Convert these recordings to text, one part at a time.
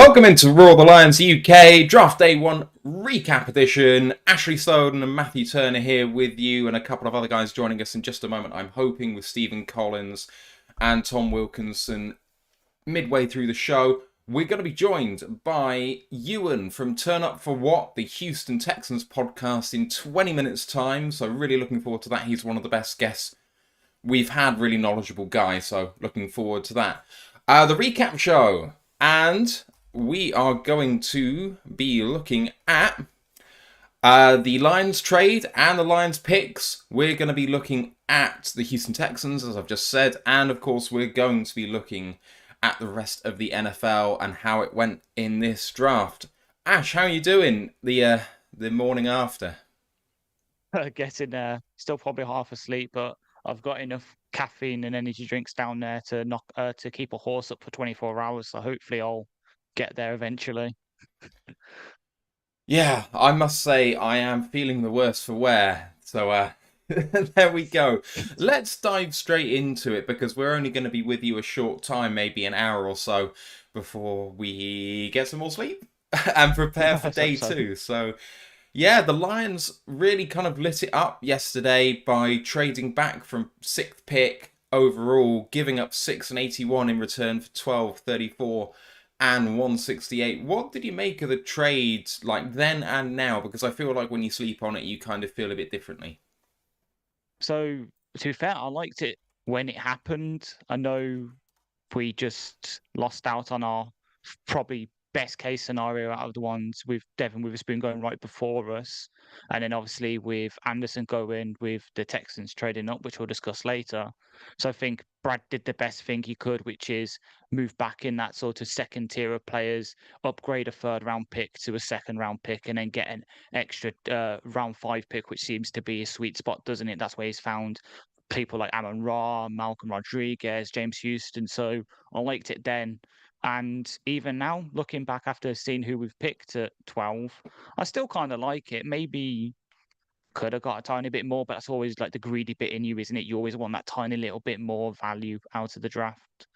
Welcome into Raw the Lions UK Draft Day 1 Recap Edition. Ashley Snowden and Matthew Turner here with you, and a couple of other guys joining us in just a moment, I'm hoping, with Stephen Collins and Tom Wilkinson midway through the show. We're going to be joined by Euan from Turn Up For What, the Houston Texans podcast, in 20 minutes' time. So really looking forward to that. He's one of the best guests we've had, really knowledgeable guy, so looking forward to that. The recap show, and we are going to be looking at the Lions trade and the Lions picks. We're going to be looking at the Houston Texans, as I've just said, and of course we're going to be looking at the rest of the NFL and how it went in this draft. Ash, how are you doing the morning after? Getting still probably half asleep, but I've got enough caffeine and energy drinks down there to keep a horse up for 24 hours. So hopefully I'll get there eventually. Yeah, I must say I am feeling the worse for wear. So there we go. Let's dive straight into it because we're only going to be with you a short time, maybe an hour or so, before we get some more sleep and prepare for day two. So yeah, the Lions really kind of lit it up yesterday by trading back from 6th pick overall, giving up 6 and 81 in return for 12, 34 and 168. What did you make of the trade, like then and now? Because I feel like when you sleep on it, you kind of feel a bit differently. So to be fair, I liked it when it happened. I know we just lost out on our probably best case scenario out of the ones with Devin Witherspoon going right before us. And then obviously with Anderson going with the Texans trading up, which we'll discuss later. So I think Brad did the best thing he could, which is move back in that sort of second tier of players, upgrade a third round pick to a second round pick, and then get an extra round 5 pick, which seems to be a sweet spot, doesn't it? That's where he's found people like Amon Ra, Malcolm Rodriguez, James Houston. So I liked it then. And even now, looking back after seeing who we've picked at 12, I still kind of like it. Maybe could have got a tiny bit more, but that's always like the greedy bit in you, isn't it? You always want that tiny little bit more value out of the draft.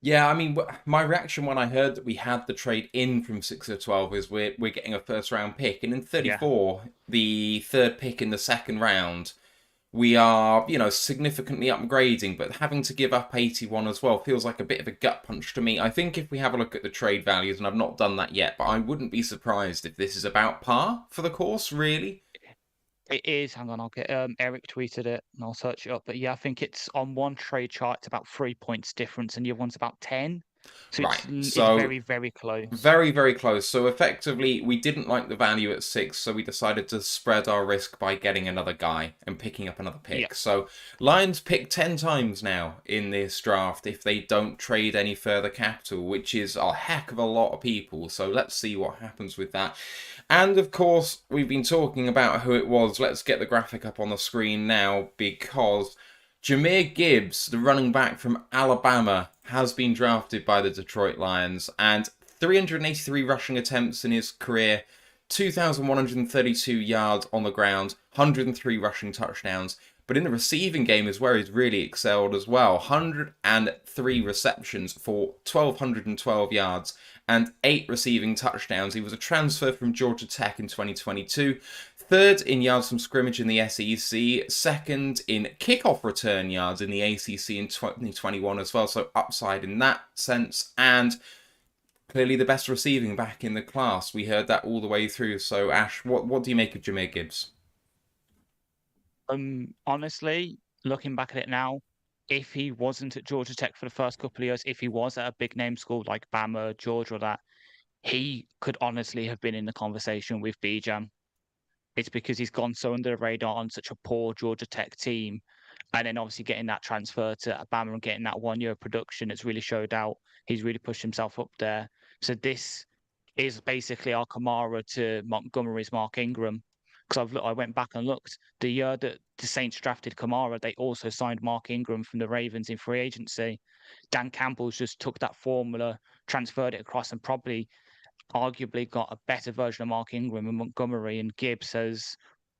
Yeah, I mean, my reaction when I heard that we had the trade in from 6 to 12 is we're getting a first round pick, and in Yeah. 34, the third pick in the second round, we are, significantly upgrading, but having to give up 81 as well feels like a bit of a gut punch to me. I think if we have a look at the trade values, and I've not done that yet, but I wouldn't be surprised if this is about par for the course, really. It is. Hang on, I'll get Eric tweeted it and I'll search it up. But yeah, I think it's on one trade chart, it's about 3 points difference, and the other one's about 10. So Right, it's so very, very close. very, very close. So effectively, we didn't like the value at 6, so we decided to spread our risk by getting another guy and picking up another Yeah. pick. So Lions pick 10 times now in this draft if they don't trade any further capital, which is a heck of a lot of people. So let's see what happens with that. And of course, we've been talking about who it was. Let's get the graphic up on the screen now because Jahmyr Gibbs, the running back from Alabama, has been drafted by the Detroit Lions, and 383 rushing attempts in his career, 2,132 yards on the ground, 103 rushing touchdowns. But in the receiving game is where he's really excelled as well. 103 receptions for 1,212 yards and 8 receiving touchdowns. He was a transfer from Georgia Tech in 2022. Third in yards from scrimmage in the SEC, second in kickoff return yards in the ACC in 2021 as well, so upside in that sense, and clearly the best receiving back in the class. We heard that all the way through. So Ash, what do you make of Jahmyr Gibbs? Honestly, looking back at it now, if he wasn't at Georgia Tech for the first couple of years, if he was at a big name school like Bama, Georgia, or that, he could honestly have been in the conversation with Bijan. It's because he's gone so under the radar on such a poor Georgia Tech team. And then obviously getting that transfer to Alabama and getting that 1 year of production, it's really showed out. He's really pushed himself up there. So this is basically our Kamara to Montgomery's Mark Ingram. Because I went back and looked. The year that the Saints drafted Kamara, they also signed Mark Ingram from the Ravens in free agency. Dan Campbell's just took that formula, transferred it across, and probably arguably got a better version of Mark Ingram, and Montgomery and Gibbs has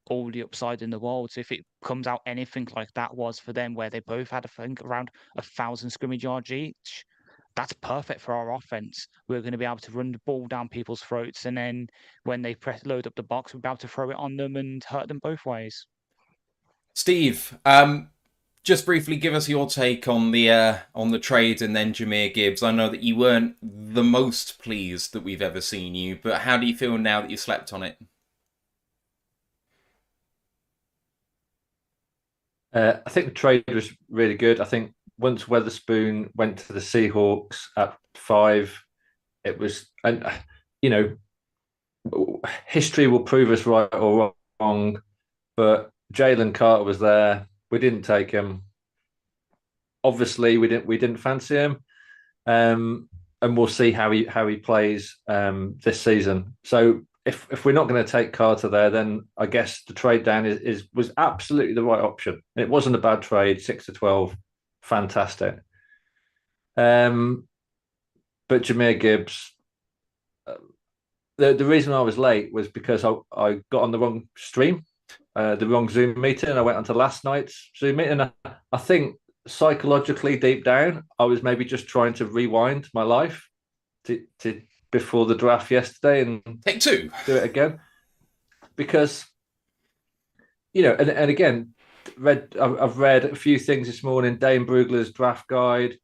all the upside in the world. So if it comes out anything like that was for them, where they both had, I think, around 1,000 scrimmage yards each, that's perfect for our offense. We're going to be able to run the ball down people's throats, and then when they load up the box, we'll be able to throw it on them and hurt them both ways. Steve, just briefly give us your take on the trade and then Jahmyr Gibbs. I know that you weren't the most pleased that we've ever seen you, but how do you feel now that you slept on it? I think the trade was really good. I think once Weatherspoon went to the Seahawks at 5, it was, and you know, history will prove us right or wrong, but Jalen Carter was there. We didn't take him. Obviously, we didn't fancy him, and we'll see how he plays this season. So if we're not going to take Carter there, then I guess the trade down was absolutely the right option. It wasn't a bad trade. 6-12, fantastic. But Jahmyr Gibbs, the reason I was late was because I got on the wrong stream, the wrong Zoom meeting, and I went onto last night's Zoom meeting. And I think psychologically, deep down, I was maybe just trying to rewind my life to before the draft yesterday and take 2, do it again, because and again, I've read a few things this morning. Dane Brugler's draft guide.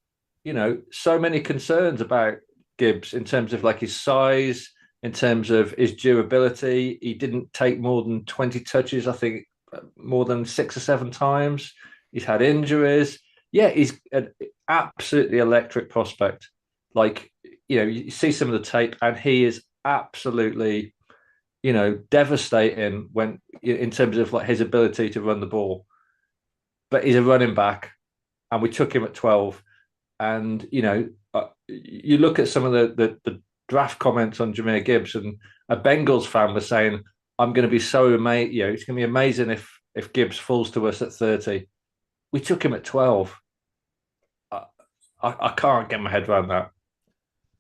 So many concerns about Gibbs in terms of like his size, in terms of his durability. He didn't take more than 20 touches, I think, more than 6 or 7 times. He's had injuries. Yeah, he's an absolutely electric prospect. Like, you see some of the tape, and he is absolutely, devastating when in terms of like his ability to run the ball. But he's a running back, and we took him at 12. And you look at some of the draft comments on Jahmyr Gibbs, and a Bengals fan was saying, "I'm going to be so amazed. It's going to be amazing if Gibbs falls to us at 30." We took him at 12. I can't get my head around that.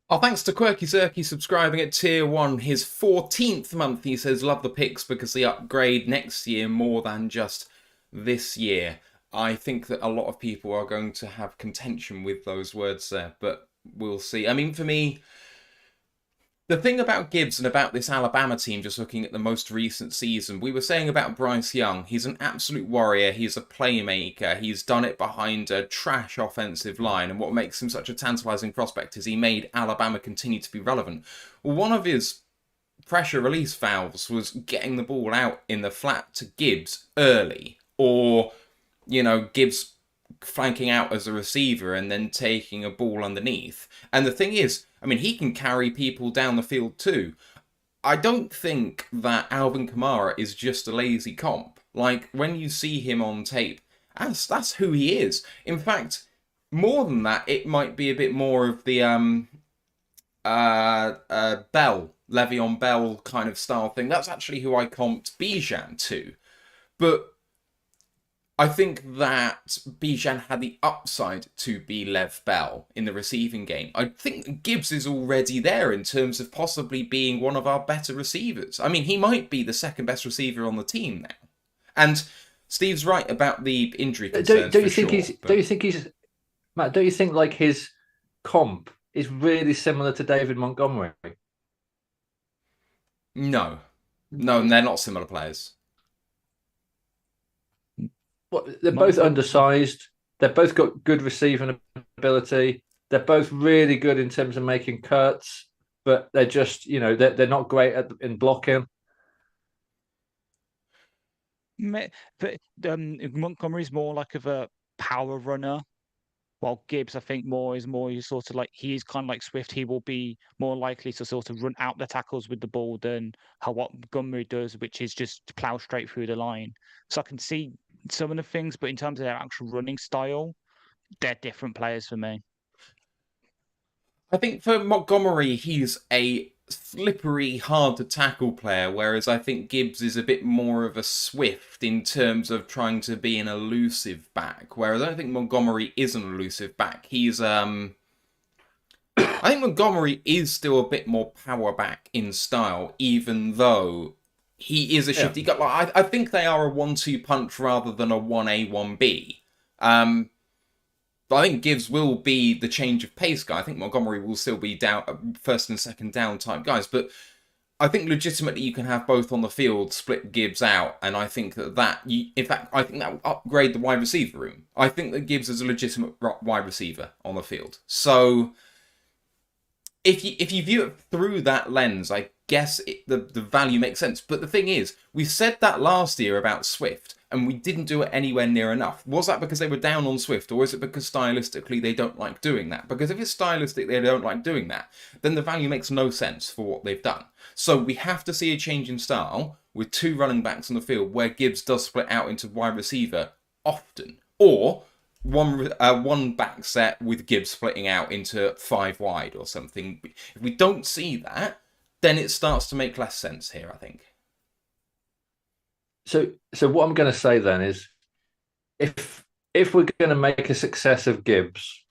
Oh, thanks to Quirky Zerky subscribing at tier 1. His 14th month, he says, love the picks because they upgrade next year more than just this year. I think that a lot of people are going to have contention with those words there, but we'll see. I mean, for me, the thing about Gibbs and about this Alabama team, just looking at the most recent season, we were saying about Bryce Young, he's an absolute warrior, he's a playmaker, he's done it behind a trash offensive line, and what makes him such a tantalising prospect is he made Alabama continue to be relevant. Well, one of his pressure release valves was getting the ball out in the flat to Gibbs early, or, Gibbs flanking out as a receiver and then taking a ball underneath. And the thing is, I mean, he can carry people down the field too. I don't think that Alvin Kamara is just a lazy comp. Like, when you see him on tape, that's who he is. In fact, more than that, it might be a bit more of the Le'Veon Bell kind of style thing. That's actually who I comped Bijan to. But I think that Bijan had the upside to be Lev Bell in the receiving game. I think Gibbs is already there in terms of possibly being one of our better receivers. I mean, he might be the second best receiver on the team now. And Steve's right about the injury concerns. Do you think he's Matt? Don't you think like his comp is really similar to David Montgomery? No, they're not similar players. They're both undersized. They've both got good receiving ability. They're both really good in terms of making cuts, but they're just, they're not great in blocking. But Montgomery's more like of a power runner, while Gibbs, I think, is more sort of like, he's kind of like Swift. He will be more likely to sort of run out the tackles with the ball than what Montgomery does, which is just plow straight through the line. So I can see some of the things, but in terms of their actual running style, they're different players for me. I think for Montgomery, he's a slippery, hard to tackle player, whereas I think Gibbs is a bit more of a Swift in terms of trying to be an elusive back, whereas I don't think Montgomery is an elusive back. He's I think Montgomery is still a bit more power back in style, even though he is a shifty guy. Like, I think they are a 1-2 punch rather than a 1A, 1B. I think Gibbs will be the change of pace guy. I think Montgomery will still be down, first and second down type guys, but I think legitimately you can have both on the field, split Gibbs out, and I think in fact, I think that will upgrade the wide receiver room. I think that Gibbs is a legitimate wide receiver on the field. So if you view it through that lens, I guess the value makes sense. But the thing is, we said that last year about Swift, and we didn't do it anywhere near enough. Was that because they were down on Swift, or is it because stylistically they don't like doing that? Because if it's stylistic they don't like doing that, then the value makes no sense for what they've done. So we have to see a change in style with 2 running backs on the field where Gibbs does split out into wide receiver often, or one back set with Gibbs splitting out into 5 wide or something. If we don't see that, then it starts to make less sense here, I think. So what I'm going to say then is, if we're going to make a success of Gibbs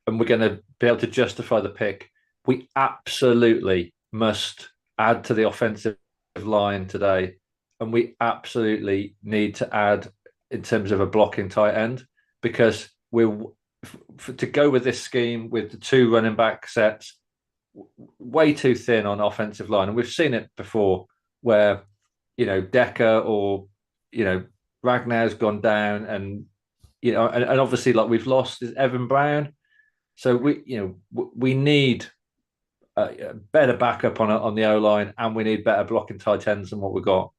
and we're going to be able to justify the pick, we absolutely must add to the offensive line today, and we absolutely need to add in terms of a blocking tight end, because we're to go with this scheme with the 2 running back sets, way too thin on offensive line. And we've seen it before where, Decker or, Ragnar's gone down, and, and obviously like we've lost is Evan Brown. So we need a better backup on the O-line, and we need better blocking tight ends than what we got.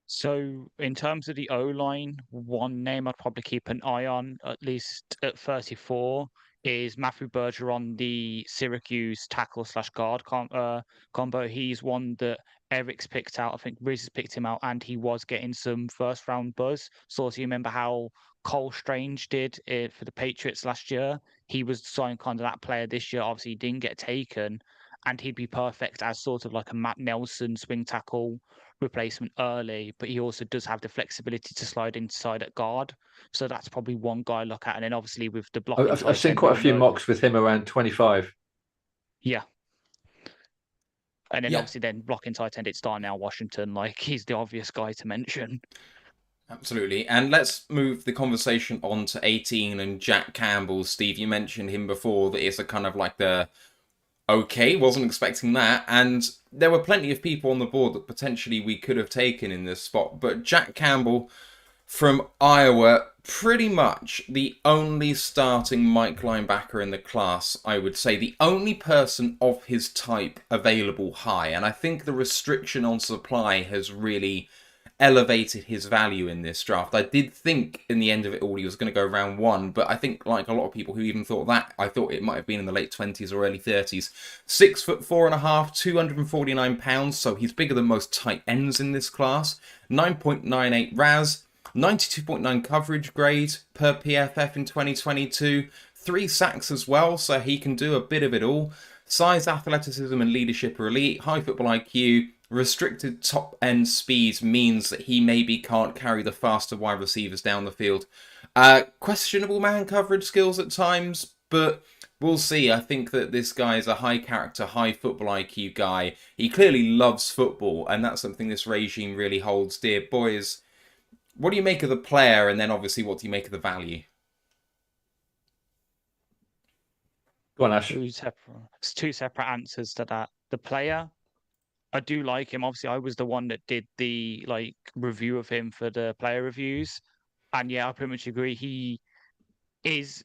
So in terms of the O-line, one name I'd probably keep an eye on, at least at 34, is Matthew Bergeron, the Syracuse tackle/guard combo. He's one that Eric's picked out. I think Riz has picked him out, and he was getting some first-round buzz. So you remember how Cole Strange did it for the Patriots last year? He was signed kind of that player this year. Obviously, he didn't get taken, and he'd be perfect as sort of like a Matt Nelson swing tackle replacement early, but he also does have the flexibility to slide inside at guard. So that's probably one guy I look at. And then obviously with the blocking I've seen quite a few mocks with him around 25. Yeah. And then Yeah. obviously then blocking tight end, it's Darnell Washington. Like, he's the obvious guy to mention. Absolutely. And let's move the conversation on to 18 and Jack Campbell. Steve, you mentioned him before, that it's a kind of like the okay, wasn't expecting that. And there were plenty of people on the board that potentially we could have taken in this spot. But Jack Campbell from Iowa, pretty much the only starting Mike linebacker in the class, I would say. The only person of his type available high. And I think the restriction on supply has really elevated his value in this draft. I did think in the end of it all he was going to go round 1, but I think like a lot of people who even thought that, I thought it might have been in the late 20s or early 30s. 6'4.5", 249 pounds, so he's bigger than most tight ends in this class. 9.98 RAS, 92.9 coverage grade per PFF in 2022. 3 sacks as well, so he can do a bit of it all. Size, athleticism, and leadership are elite. High football IQ. Restricted top-end speed means that he maybe can't carry the faster wide receivers down the field. Questionable man coverage skills at times, but we'll see. I think that this guy is a high-character, high football IQ guy. He clearly loves football, and that's something this regime really holds dear. Boys, what do you make of the player, and then obviously what do you make of the value? Go on, Ash. Two separate answers to that. The player, I do like him. Obviously, I was the one that did the review of him for the player reviews. And yeah, I pretty much agree. He is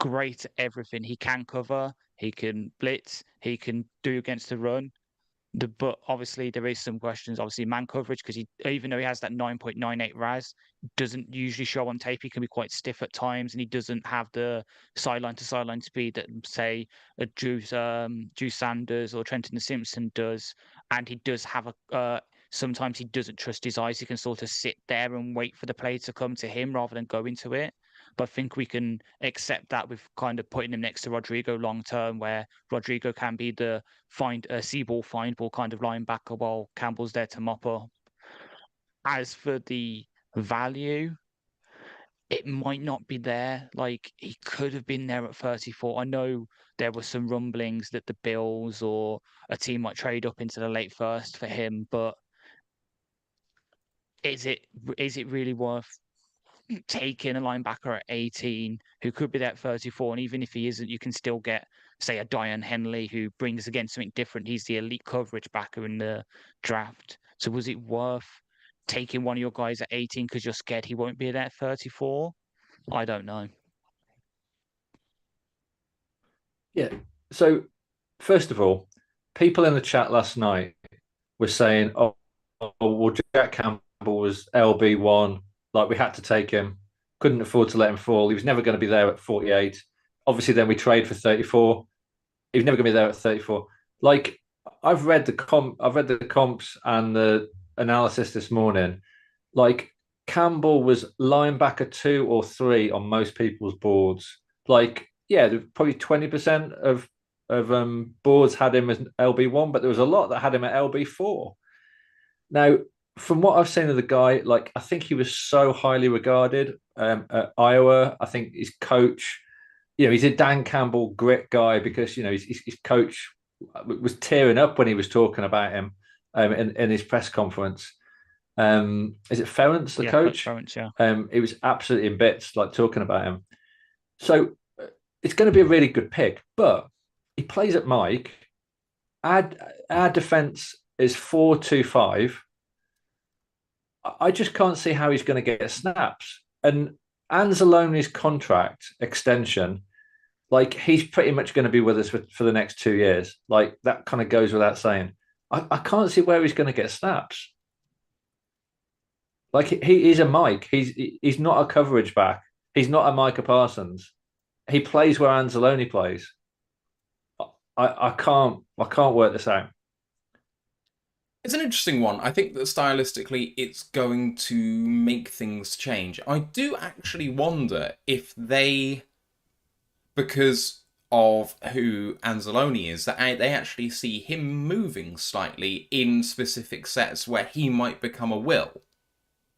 great at everything. He can cover, he can blitz, he can do against the run. But obviously there is some questions. Obviously, man coverage, because even though he has that 9.98 RAS, doesn't usually show on tape. He can be quite stiff at times, and he doesn't have the sideline to sideline speed that say a Drew Sanders or Trenton Simpson does. And he does have sometimes he doesn't trust his eyes. He can sort of sit there and wait for the play to come to him rather than go into it. But I think we can accept that with kind of putting him next to Rodrigo long term, where Rodrigo can be the see ball, find ball kind of linebacker, while Campbell's there to mop up. As for the value, it might not be there. Like, he could have been there at 34. I know there were some rumblings that the Bills or a team might trade up into the late first for him, but is it really worth taking a linebacker at 18 who could be there at 34, and even if he isn't, you can still get, say, a Dion Henley who brings again something different. He's the elite coverage backer in the draft. So was it worth taking one of your guys at 18 because you're scared he won't be there at 34? I don't know. Yeah. So, first of all, people in the chat last night were saying, "Oh, well, Jack Campbell was LB1, like we had to take him, couldn't afford to let him fall. He was never going to be there at 48. Obviously, then we trade for 34. He was never going to be there at 34. Like I've read the comps and the analysis this morning. Like Campbell was linebacker 2 or 3 on most people's boards. Like, yeah, probably 20% of boards had him as LB1, but there was a lot that had him at LB4. Now, from what I've seen of the guy, like I think he was so highly regarded at Iowa. I think his coach, he's a Dan Campbell grit guy because his coach was tearing up when he was talking about him in his press conference. Is it Ferentz, the coach? Ferentz, yeah. He was absolutely in bits, like talking about him. So it's going to be a really good pick, but he plays at Mike. Our defense is 4-2-5. I just can't see how he's going to get snaps. And Anzalone's contract extension, like he's pretty much going to be with us for the next 2 years. Like that kind of goes without saying. I can't see where he's going to get snaps. Like he is a Mike. He's not a coverage back. He's not a Micah Parsons. He plays where Anzalone plays. I can't work this out. It's an interesting one. I think that stylistically it's going to make things change. I do actually wonder if they, because of who Anzalone is, that they actually see him moving slightly in specific sets where he might become a will.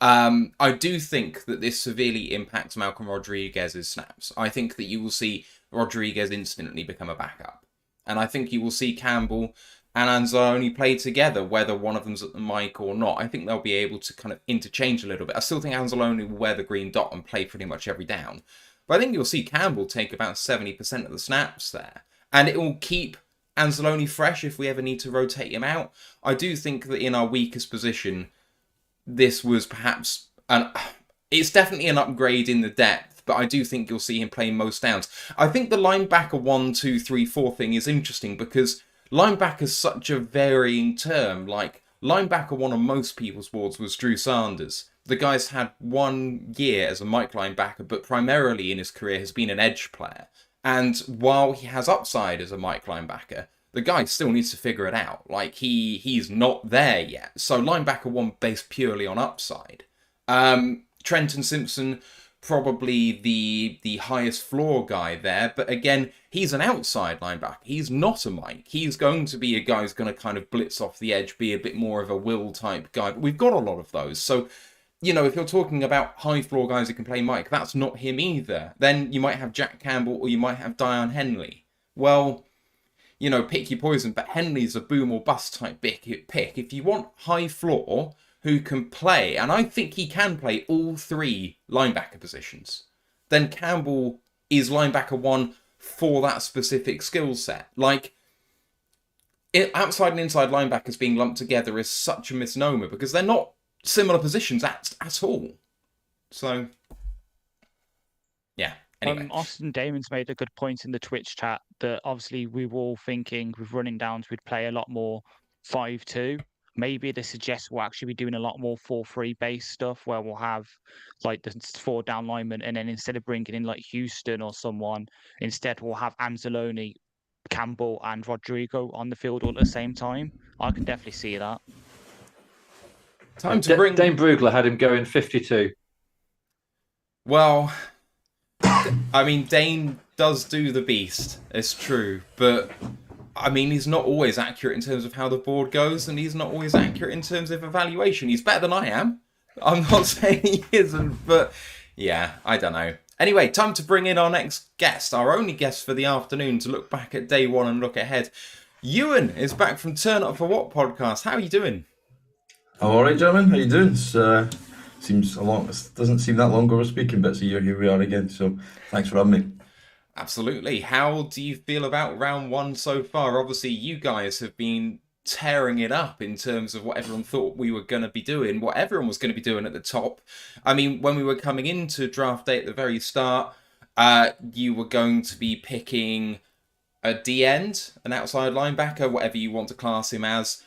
I do think that this severely impacts Malcolm Rodriguez's snaps. I think that you will see Rodriguez instantly become a backup. And I think you will see Campbell and Anzalone play together, whether one of them's at the mic or not. I think they'll be able to kind of interchange a little bit. I still think Anzalone will wear the green dot and play pretty much every down. But I think you'll see Campbell take about 70% of the snaps there. And it will keep Anzalone fresh if we ever need to rotate him out. I do think that in our weakest position, this was perhaps it's definitely an upgrade in the depth, but I do think you'll see him play most downs. I think the linebacker 1, 2, 3, 4 thing is interesting because linebacker's such a varying term. Like linebacker 1 on most people's boards was Drew Sanders. The guy's had 1 year as a Mike linebacker, but primarily in his career has been an edge player. And while he has upside as a Mike linebacker, the guy still needs to figure it out. Like, he's not there yet. So linebacker 1 based purely on upside. Trenton Simpson, probably the highest floor guy there. But again, he's an outside linebacker. He's not a Mike. He's going to be a guy who's going to kind of blitz off the edge, be a bit more of a will type guy. But we've got a lot of those. So, if you're talking about high floor guys who can play Mike, that's not him either. Then you might have Jack Campbell or you might have Dion Henley. Well, pick your poison, but Henley's a boom or bust type pick. If you want high floor who can play, and I think he can play all 3 linebacker positions, then Campbell is linebacker 1 for that specific skill set. Like, outside and inside linebackers being lumped together is such a misnomer because they're not similar positions at all. So, yeah. Anyway. Austin Damon's made a good point in the Twitch chat that obviously we were all thinking with running downs we'd play a lot more 5-2. Maybe this suggests we'll actually be doing a lot more 4-3 base stuff where we'll have like the 4 down linemen, and then instead of bringing in like Houston or someone, instead we'll have Anzalone, Campbell and Rodrigo on the field all at the same time. I can definitely see that. Time to bring... Dane Brugler had him going 52. Well, I mean, Dane does do the beast. It's true. But, I mean, he's not always accurate in terms of how the board goes, and he's not always accurate in terms of evaluation. He's better than I am. I'm not saying he isn't, but, yeah, I don't know. Anyway, time to bring in our next guest, our only guest for the afternoon, to look back at day 1 and look ahead. Euan is back from Turn Up For What podcast. How are you doing? I'm all right, gentlemen. How you doing? It's Seems a long. It doesn't seem that long ago we're speaking, but here we are again. So thanks for having me. Absolutely. How do you feel about round one so far? Obviously, you guys have been tearing it up in terms of what everyone thought we were going to be doing, what everyone was going to be doing at the top. I mean, when we were coming into draft day at the very start, you were going to be picking a D-end, an outside linebacker, whatever you want to class him as.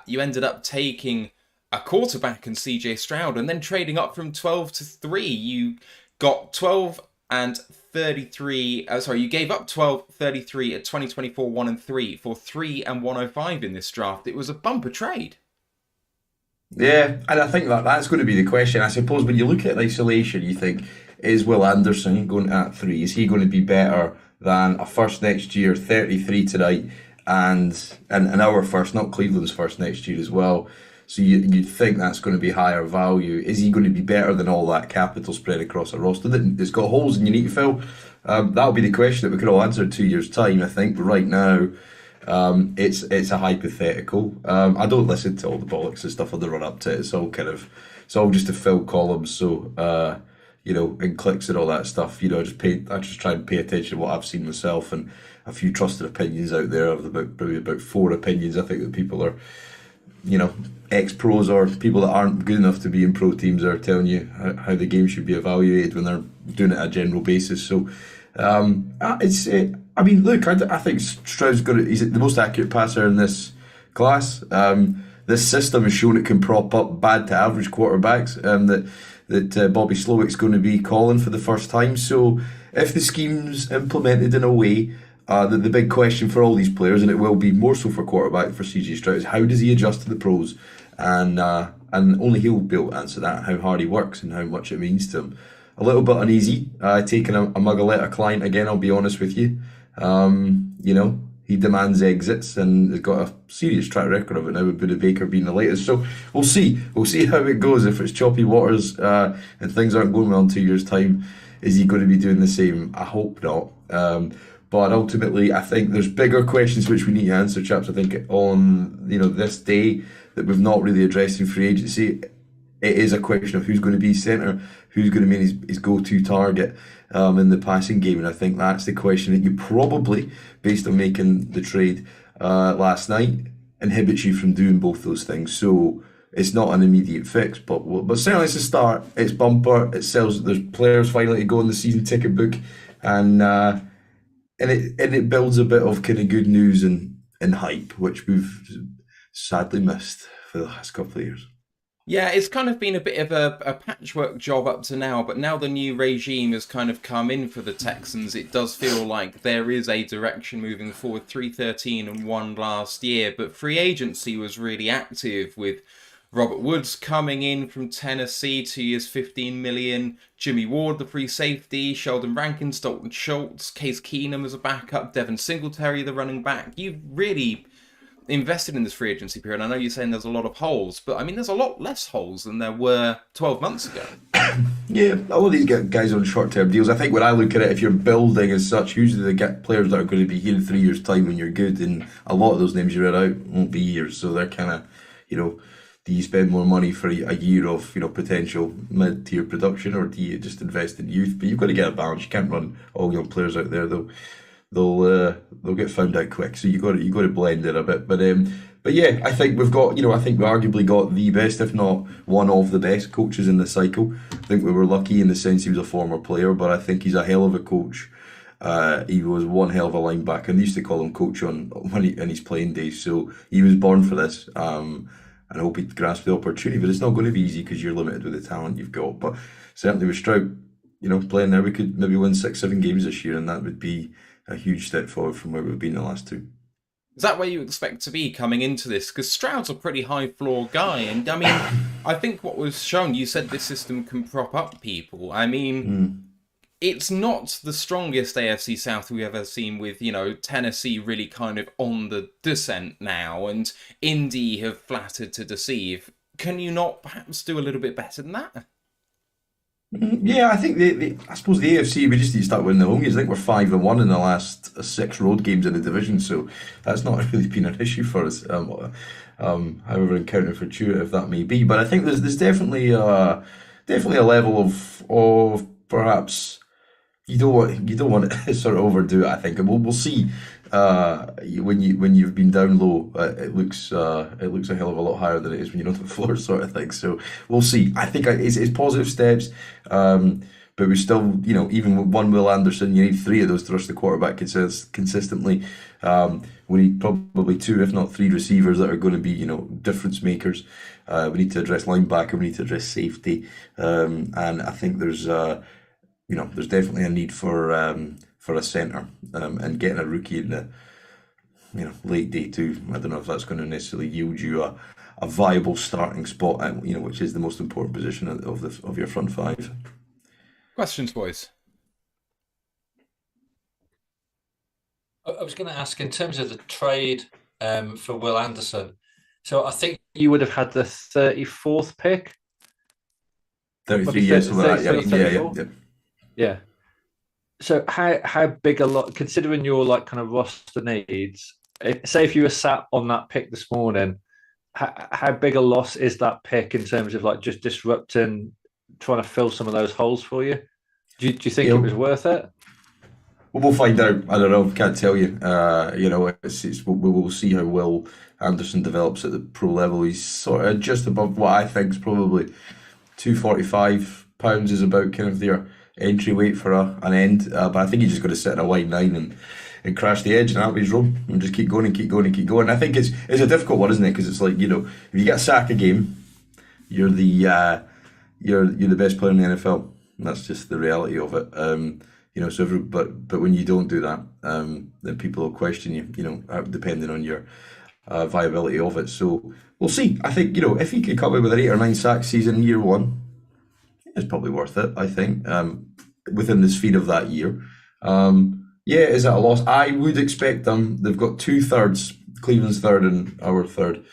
You ended up taking a quarterback and CJ Stroud, and then trading up from 12 to 3. You got 12 and 33. You gave up 12, 33 at 2024 1 and 3 for 3 and 105 in this draft. It was a bumper trade. Yeah, and I think that's going to be the question. I suppose when you look at isolation, you think, is Will Anderson going at 3? Is he going to be better than a first next year, 33 tonight, and our first, not Cleveland's first next year as well? So you'd think that's going to be higher value. Is he going to be better than all that capital spread across a roster that's got holes and you need to fill? That'll be the question that we could all answer in 2 years' time, I think. But right now, it's a hypothetical. I don't listen to all the bollocks and stuff on the run up to it. It's all just to fill columns. So and clicks and all that stuff. I just try and pay attention to what I've seen myself and a few trusted opinions out there. Of probably about 4 opinions I think that people are, ex-pros or people that aren't good enough to be in pro teams are telling you how the game should be evaluated when they're doing it on a general basis. So I think Stroud's he's the most accurate passer in this class. This system has shown it can prop up bad to average quarterbacks that Bobby Slowick's going to be calling for the first time. So if the scheme's implemented in a way the big question for all these players, and it will be more so for quarterback for CJ Stroud, is how does he adjust to the pros? And only he'll be able to answer that, how hard he works and how much it means to him. A little bit uneasy taking a Muggaletta client again, I'll be honest with you. He demands exits and has got a serious track record of it now, with Buda Baker being the latest. So we'll see how it goes. If it's choppy waters and things aren't going well in 2 years' time, is he going to be doing the same? I hope not. But ultimately, I think there's bigger questions which we need to answer, chaps. I think on this day that we've not really addressed in free agency. It is a question of who's going to be centre, who's going to be his go-to target in the passing game, and I think that's the question that you probably, based on making the trade last night, inhibits you from doing both those things. So it's not an immediate fix, but certainly it's a start. It's bumper. It sells. There's players finally to go in the season ticket book, and it builds a bit of kind of good news and hype, which we've sadly missed for the last couple of years. Yeah, it's kind of been a bit of a patchwork job up to now, but now the new regime has kind of come in for the Texans, it does feel like there is a direction moving forward. 3-13-1 last year, but free agency was really active with Robert Woods coming in from Tennessee, 2 years, $15 million. Jimmy Ward, the free safety. Sheldon Rankins, Dalton Schultz, Case Keenum as a backup. Devin Singletary, the running back. You've really invested in this free agency period. I know you're saying there's a lot of holes, but I mean, there's a lot less holes than there were 12 months ago. Yeah, a lot of these guys on short-term deals. I think when I look at it, if you're building as such, usually they get players that are going to be here in 3 years' time when you're good, and a lot of those names you read out won't be years, so they're kind of, do you spend more money for a year of potential mid-tier production, or do you just invest in youth? But you've got to get a balance. You can't run all young players out there. They'll get found out quick. So you got to blend it a bit. But yeah, I think we've got I think we arguably got the best, if not one of the best coaches in the cycle. I think we were lucky in the sense he was a former player, but I think he's a hell of a coach. He was one hell of a linebacker, and they used to call him coach in his playing days. So he was born for this. And I hope he grasps the opportunity, but it's not going to be easy because you're limited with the talent you've got. But certainly with Stroud, playing there, we could maybe win 6-7 games this year, and that would be a huge step forward from where we've been the last two. Is that where you expect to be coming into this? Because Stroud's a pretty high floor guy, and I mean, I think what was shown, you said this system can prop up people. I mean, it's not the strongest AFC South we've ever seen, with, Tennessee really kind of on the descent now, and Indy have flattered to deceive. Can you not perhaps do a little bit better than that? Yeah, I think I suppose the AFC, we just need to start winning the home games. I think we're 5-1 in the last 6 road games in the division, so that's not really been an issue for us. However counterintuitive that may be, but I think there's definitely definitely a level of perhaps you don't want to sort of overdo it. I think, and we'll see. When you've been down low, it looks a hell of a lot higher than it is when you're on the floor, sort of thing. So we'll see. I think it's positive steps, but we still, even with one Will Anderson, you need three of those to rush the quarterback consistently. We need probably two, if not three, receivers that are going to be, difference makers. We need to address linebacker. We need to address safety, and I think there's definitely a need for a centre, and getting a rookie in the late day two. I don't know if that's going to necessarily yield you a viable starting spot, which is the most important position of your front five. Questions, boys? I was going to ask, in terms of the trade for Will Anderson, so I think you would have had the 34th pick. 33 years for that, yeah. So how big a lot, considering your kind of roster needs, say if you were sat on that pick this morning, how big a loss is that pick in terms of just disrupting, trying to fill some of those holes for you? Do you think it was worth it? Well, we'll find out. I don't know. Can't tell you. We'll see how Will Anderson develops at the pro level. He's sort of just above what I think is probably 245 pounds is about kind of their entry weight for an end. But I think he's just got to sit in a wide nine and crash the edge and out of his room and just keep going and keep going and keep going. I think it's a difficult one, isn't it? Because it's like, if you get a sack a game, you're the best player in the NFL. And that's just the reality of it. But when you don't do that, then people will question you, depending on your viability of it. So we'll see. I think, if he could come in with an 8 or 9 sack season in year one, it's probably worth it, I think, within the speed of that year. Is it a loss? I would expect them. They've got 2/3, Cleveland's third and our third,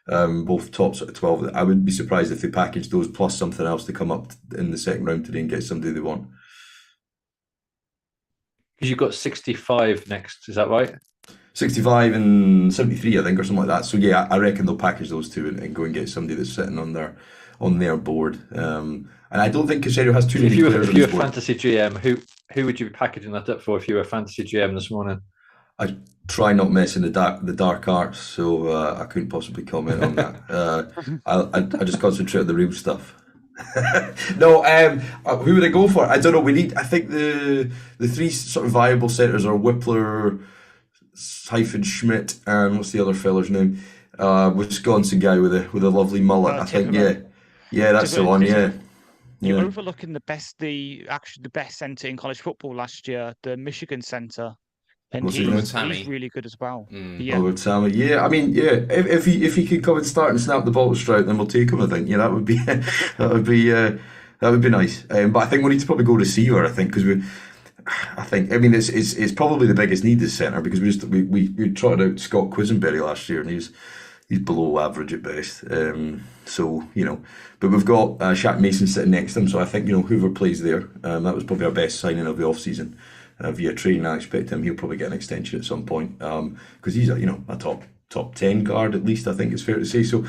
both tops at 12. I would be surprised if they package those plus something else to come up in the second round today and get somebody they want. Because you've got 65 next, is that right? 65 and 73, I think, or something like that. So yeah, I reckon they'll package those two and go and get somebody that's sitting on their board. And I don't think Caserio has too many players. If you're a fantasy GM, who would you be packaging that up for if you were a fantasy GM this morning? I try not messing the dark arts, so I couldn't possibly comment on that. I just concentrate on the real stuff. No, who would I go for? I don't know. I think the three sort of viable centres are Whippler, Schmidt, and what's the other fella's name? Wisconsin guy with a lovely mullet. I think, yeah, that's the one. Yeah. You're overlooking the best centre in college football last year, the Michigan centre. And he's really good as well. Yeah. Tammy. Yeah, I mean, yeah. If he could come and start and snap the ball to Stroud, then we'll take him. I think. Yeah, that would be nice. But I think we need to probably go receiver. I think because it's probably the biggest need this centre because we trotted out Scott Quisenberry last year and he's below average at best. But we've got Shaq Mason sitting next to him, so I think whoever plays there, that was probably our best signing of the off season. Via training, I expect he'll probably get an extension at some point because he's a top 10 guard at least. I think it's fair to say so.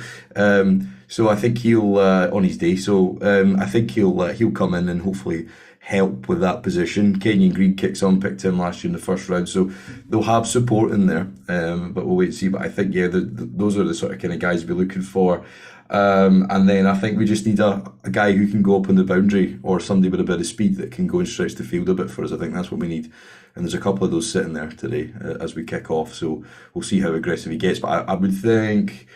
So I think he'll on his day. So I think he'll come in and hopefully help with that position. Kenyon Green kicks on, picked him last year in the first round, so they'll have support in there. But we'll wait and see. But I think those are the sort of kind of guys we're looking for. And then I think we just need a guy who can go up on the boundary or somebody with a bit of speed that can go and stretch the field a bit for us. I think that's what we need. And there's a couple of those sitting there today as we kick off. So we'll see how aggressive he gets. But I would think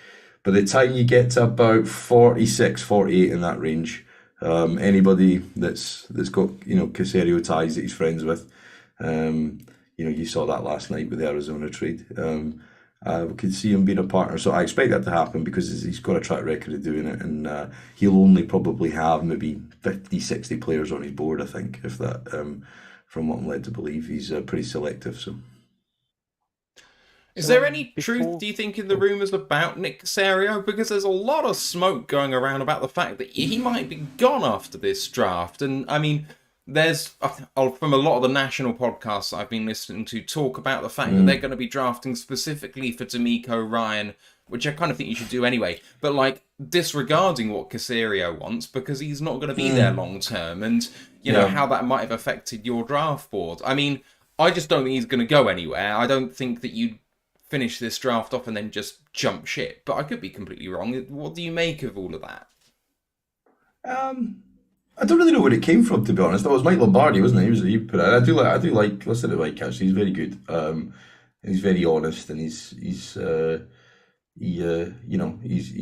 by the time you get to about 46, 48 in that range, anybody that's got Caserio ties that he's friends with, you saw that last night with the Arizona trade. We could see him being a partner, so I expect that to happen because he's got a track record of doing it, and he'll only probably have maybe 50, 60 players on his board, I think, if that, from what I'm led to believe. He's pretty selective. So, is there any truth, do you think, in the rumours about Nick Caserio? Because there's a lot of smoke going around about the fact that he might be gone after this draft, and I mean, there's from a lot of the national podcasts I've been listening to talk about the fact that they're going to be drafting specifically for D'Amico Ryan, which I kind of think you should do anyway. But disregarding what Caserio wants because he's not going to be there long term, and you know how that might have affected your draft board. I mean, I just don't think he's going to go anywhere. I don't think that you finish this draft off and then just jump ship, but I could be completely wrong. What do you make of all of that? I don't really know where it came from, to be honest. That was Mike Lombardi, wasn't it? He put it. I do like listening to Mike, actually. He's very good. He's very honest, and he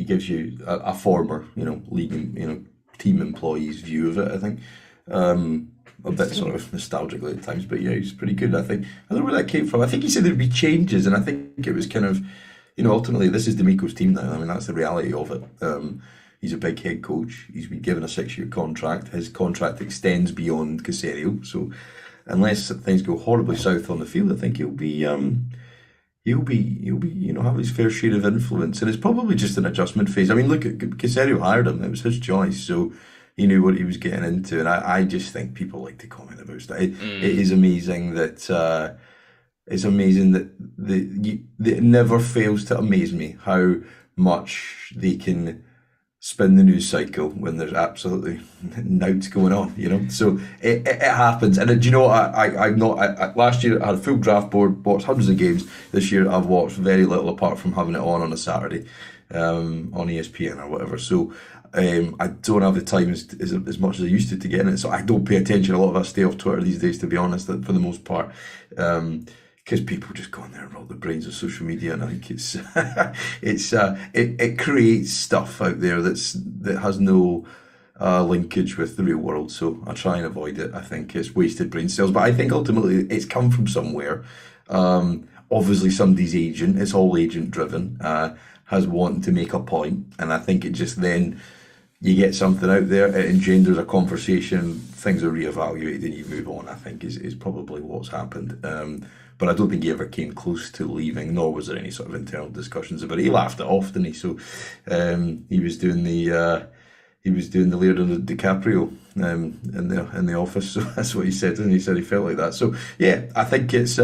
gives you a former, league, team employee's view of it, I think. A bit sort of nostalgically at times, but yeah, he's pretty good, I think. I don't know where that came from. I think he said there'd be changes, and I think it was kind of, ultimately this is D'Amico's team now. I mean, that's the reality of it. He's a big head coach. He's been given a 6-year contract. His contract extends beyond Caserio, so unless things go horribly south on the field, I think he'll be have his fair share of influence, and it's probably just an adjustment phase. I mean, look, Caserio hired him; it was his choice, so he knew what he was getting into. And I just think people like to comment about stuff. It is amazing that it never fails to amaze me how much they can spin the news cycle when there's absolutely noughts going on, So it happens. And do you know what? I'm not. Last year I had a full draft board, watched hundreds of games. This year I've watched very little apart from having it on a Saturday, on ESPN or whatever. So I don't have the time as much as I used to get in it. So I don't pay attention. A lot of us stay off Twitter these days, to be honest, for the most part. Because people just go on there and roll the brains of social media, and I think it creates stuff out there that has no linkage with the real world. So I try and avoid it. I think it's wasted brain cells, but I think ultimately it's come from somewhere. Obviously, somebody's agent. It's all agent driven. Has wanted to make a point, and I think it just then you get something out there, it engenders a conversation. Things are reevaluated, and you move on. I think is probably what's happened. But I don't think he ever came close to leaving, nor was there any sort of internal discussions about it. He laughed it off, didn't he? So he was doing the Leonardo DiCaprio in the Office. So that's what he said, and he said he felt like that. So yeah, I think it's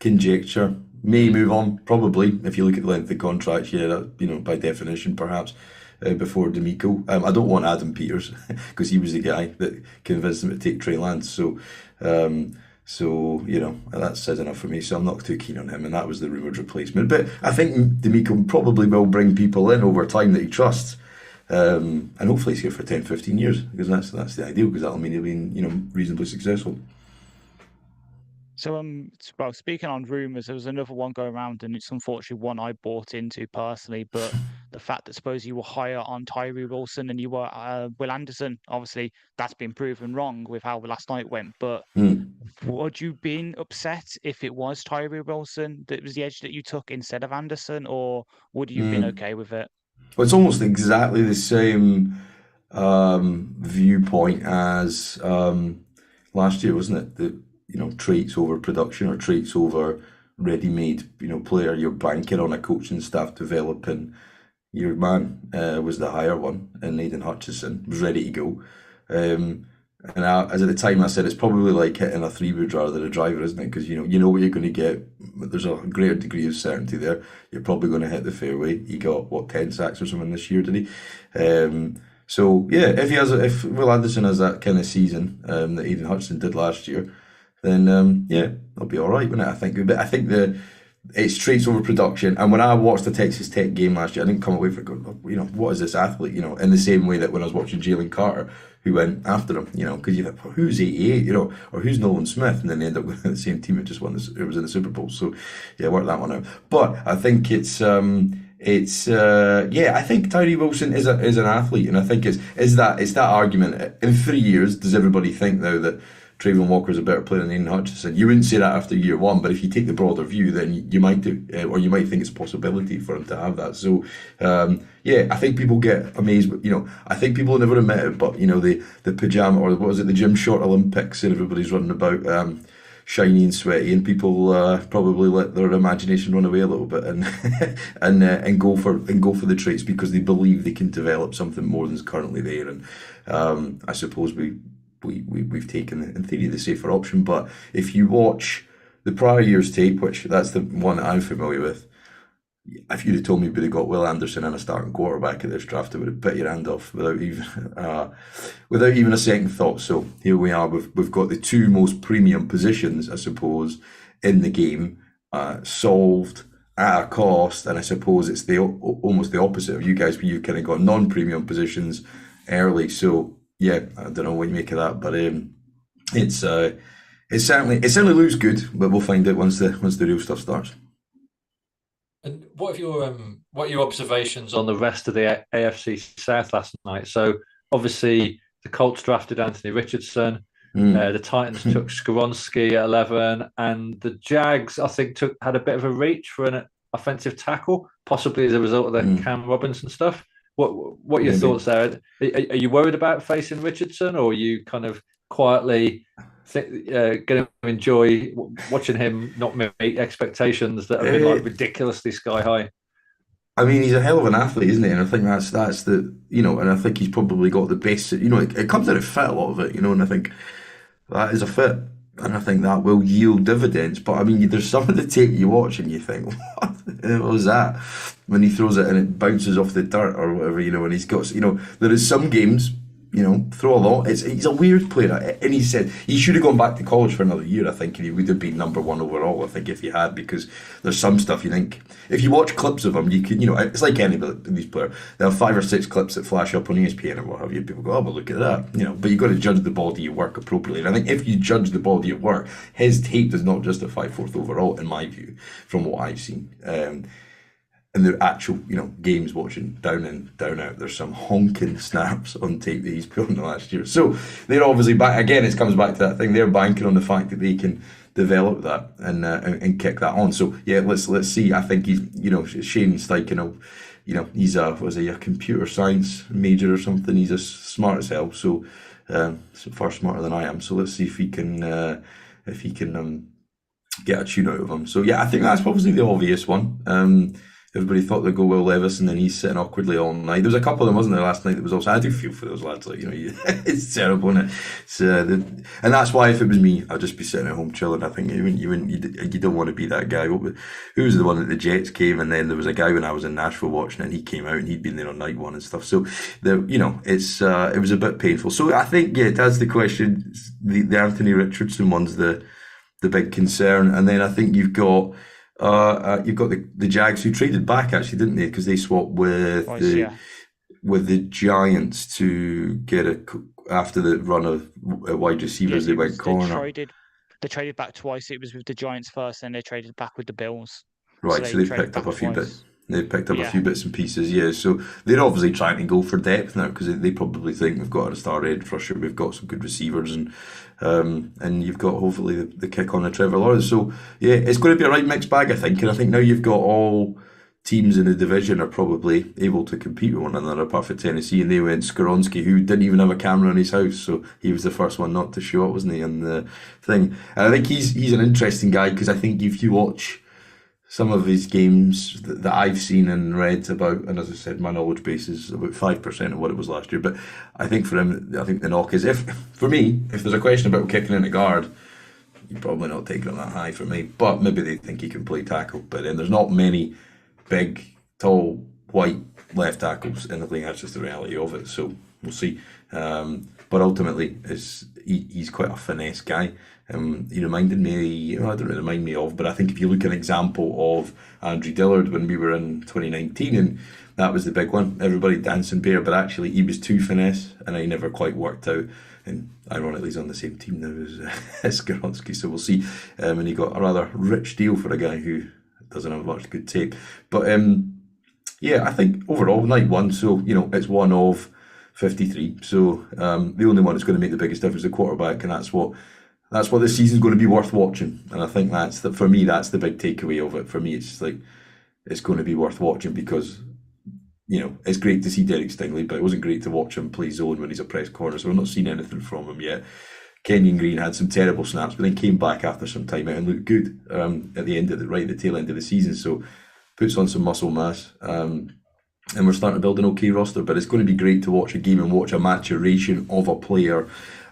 conjecture. May move on, probably, if you look at the length of the contract. Yeah, that, by definition, perhaps. Before D'Amico, I don't want Adam Peters because he was the guy that convinced him to take Trey Lance. So that says enough for me. So I'm not too keen on him, and that was the rumoured replacement. But I think D'Amico probably will bring people in over time that he trusts, and hopefully he's here for 10, 15 years, because that's the ideal, because that'll mean he'll be reasonably successful. So, well, speaking on rumours, there was another one going around, and it's unfortunately one I bought into personally, but the fact that suppose you were higher on Tyree Wilson and you were Will Anderson, obviously that's been proven wrong with how the last night went, but would you been upset if it was Tyree Wilson that was the edge that you took instead of Anderson, or would you have been okay with it? Well, it's almost exactly the same viewpoint as last year, wasn't it? Traits over production, or traits over ready-made, player. You're banking on a coaching staff developing. Your man was the higher one, and Nathan Hutchison was ready to go. As at the time I said, it's probably like hitting a 3-wood rather than a driver, isn't it? Because you know what you're going to get. There's a greater degree of certainty there. You're probably going to hit the fairway. He got 10 sacks or something this year, did he? So yeah, if Will Anderson has that kind of season that Aidan Hutchinson did last year, then yeah, it'll be all right, wouldn't it? I think. But I think it's traits over production. And when I watched the Texas Tech game last year, I didn't come away from going, what is this athlete? In the same way that when I was watching Jalen Carter, who went after him, because you think, well, who's 88, or who's Nolan Smith, and then they end up with the same team that just won. It was in the Super Bowl, so yeah, work that one out. But I think I think Tyree Wilson is an athlete, and I think it's that argument. In 3 years, does everybody think now that Trayvon Walker's a better player than Aidan Hutchinson? You wouldn't say that after year one, but if you take the broader view, then you might do, or you might think it's a possibility for him to have that. So, I think people get amazed. I think people never admit it, but the pajama, or what was it, the gym short Olympics, and everybody's running about shiny and sweaty, and people probably let their imagination run away a little bit and and go for the traits because they believe they can develop something more than's currently there. And I suppose we've taken, in theory, the safer option. But if you watch the prior year's tape, which that's the one that I'm familiar with, if you'd have told me we'd have got Will Anderson and a starting quarterback at this draft, I would have bit your hand off without even a second thought. So here we are. We've got the two most premium positions, I suppose, in the game solved at a cost, and I suppose it's almost the opposite of you guys, where you've kind of got non-premium positions early. So yeah, I don't know what you make of that, but it certainly looks good, but we'll find out once the real stuff starts. And what are your observations on the rest of the AFC South last night? So obviously the Colts drafted Anthony Richardson, the Titans took Skoronski at 11, and the Jags, I think, had a bit of a reach for an offensive tackle, possibly as a result of the Cam Robinson stuff. What are your thoughts there? Are you worried about facing Richardson, or are you kind of quietly going to enjoy watching him not meet expectations that have been like ridiculously sky high? I mean, he's a hell of an athlete, isn't he? And I think that's the, and I think he's probably got the best, it comes out of fit, a lot of it, and I think that is a fit, and I think that will yield dividends. But I mean, there's some of the tape you watch and you think, what the hell was that? When he throws it and it bounces off the dirt or whatever, and he's got, there is some games, throw a lot. He's a weird player, and he said he should have gone back to college for another year, I think, and he would have been number one overall, I think, if he had, because there's some stuff you think, if you watch clips of him, you can, it's like any of these players, there are 5 or 6 clips that flash up on ESPN or what have you, people go, oh, well, look at that, but you've got to judge the body of work appropriately, and I think if you judge the body of work, his tape does not justify 4th overall, in my view, from what I've seen. And the actual, games watching down in, down out, there's some honking snaps on tape that he's put on the last year. So they're obviously back again. It comes back to that thing. They're banking on the fact that they can develop that and kick that on. So yeah, let's see. I think he's, Shane Steichen, he's a computer science major or something. He's as smart as hell. So far smarter than I am. So let's see if he can get a tune out of him. So yeah, I think that's probably the obvious one. Everybody thought they'd go Will Levis, and then he's sitting awkwardly all night. There was a couple of them, wasn't there, last night? That was also. I do feel for those lads, it's terrible, isn't it? And that's why if it was me, I'd just be sitting at home chilling. I think you don't want to be that guy. Who was the one that the Jets came, and then there was a guy when I was in Nashville watching it, and he came out and he'd been there on night one and stuff. So it was a bit painful. So I think that's the question. The Anthony Richardson one's the big concern, and then I think you've got the Jags, who traded back, actually, didn't they? Because they swapped with the Giants to get after the run of wide receivers. They went corner. They traded back twice. It was with the Giants first, and they traded back with the Bills. Right, so they picked up a few bits. They picked up a few bits and pieces, yeah. So they're obviously trying to go for depth now, because they probably think we've got a star edge rusher, we've got some good receivers, and you've got hopefully the kick on the Trevor Lawrence. So yeah, it's going to be a right mixed bag, I think. And I think now you've got all teams in the division are probably able to compete with one another, apart from Tennessee, and they went Skoronski, who didn't even have a camera in his house, so he was the first one not to show up, wasn't he, on the thing. And I think he's an interesting guy, because I think if you watch some of his games that I've seen and read about, and as I said, my knowledge base is about 5% of what it was last year. But I think for him, I think the knock is, if there's a question about kicking in a guard, you're probably not taking him that high for me. But maybe they think he can play tackle. But then there's not many big, tall, white left tackles in the league. That's just the reality of it. So we'll see. But ultimately, he's quite a finesse guy. He reminded me, I don't really remind me of, but I think if you look at an example of Andrew Dillard when we were in 2019, and that was the big one, everybody dancing bear, but actually he was too finesse, and he never quite worked out. And ironically, he's on the same team now as Skoronski, so we'll see. And he got a rather rich deal for a guy who doesn't have much good tape. But yeah, I think overall, night one, so it's one of 53. So the only one that's going to make the biggest difference is the quarterback, and that's what this season's going to be worth watching. And I think for me, that's the big takeaway of it. For me, it's just like, it's going to be worth watching, because it's great to see Derek Stingley, but it wasn't great to watch him play zone when he's a press corner, so we've not seen anything from him yet. Kenyon Green had some terrible snaps, but then came back after some time out and looked good at the end of the tail end of the season. So puts on some muscle mass, and we're starting to build an okay roster. But it's going to be great to watch a game and watch a maturation of a player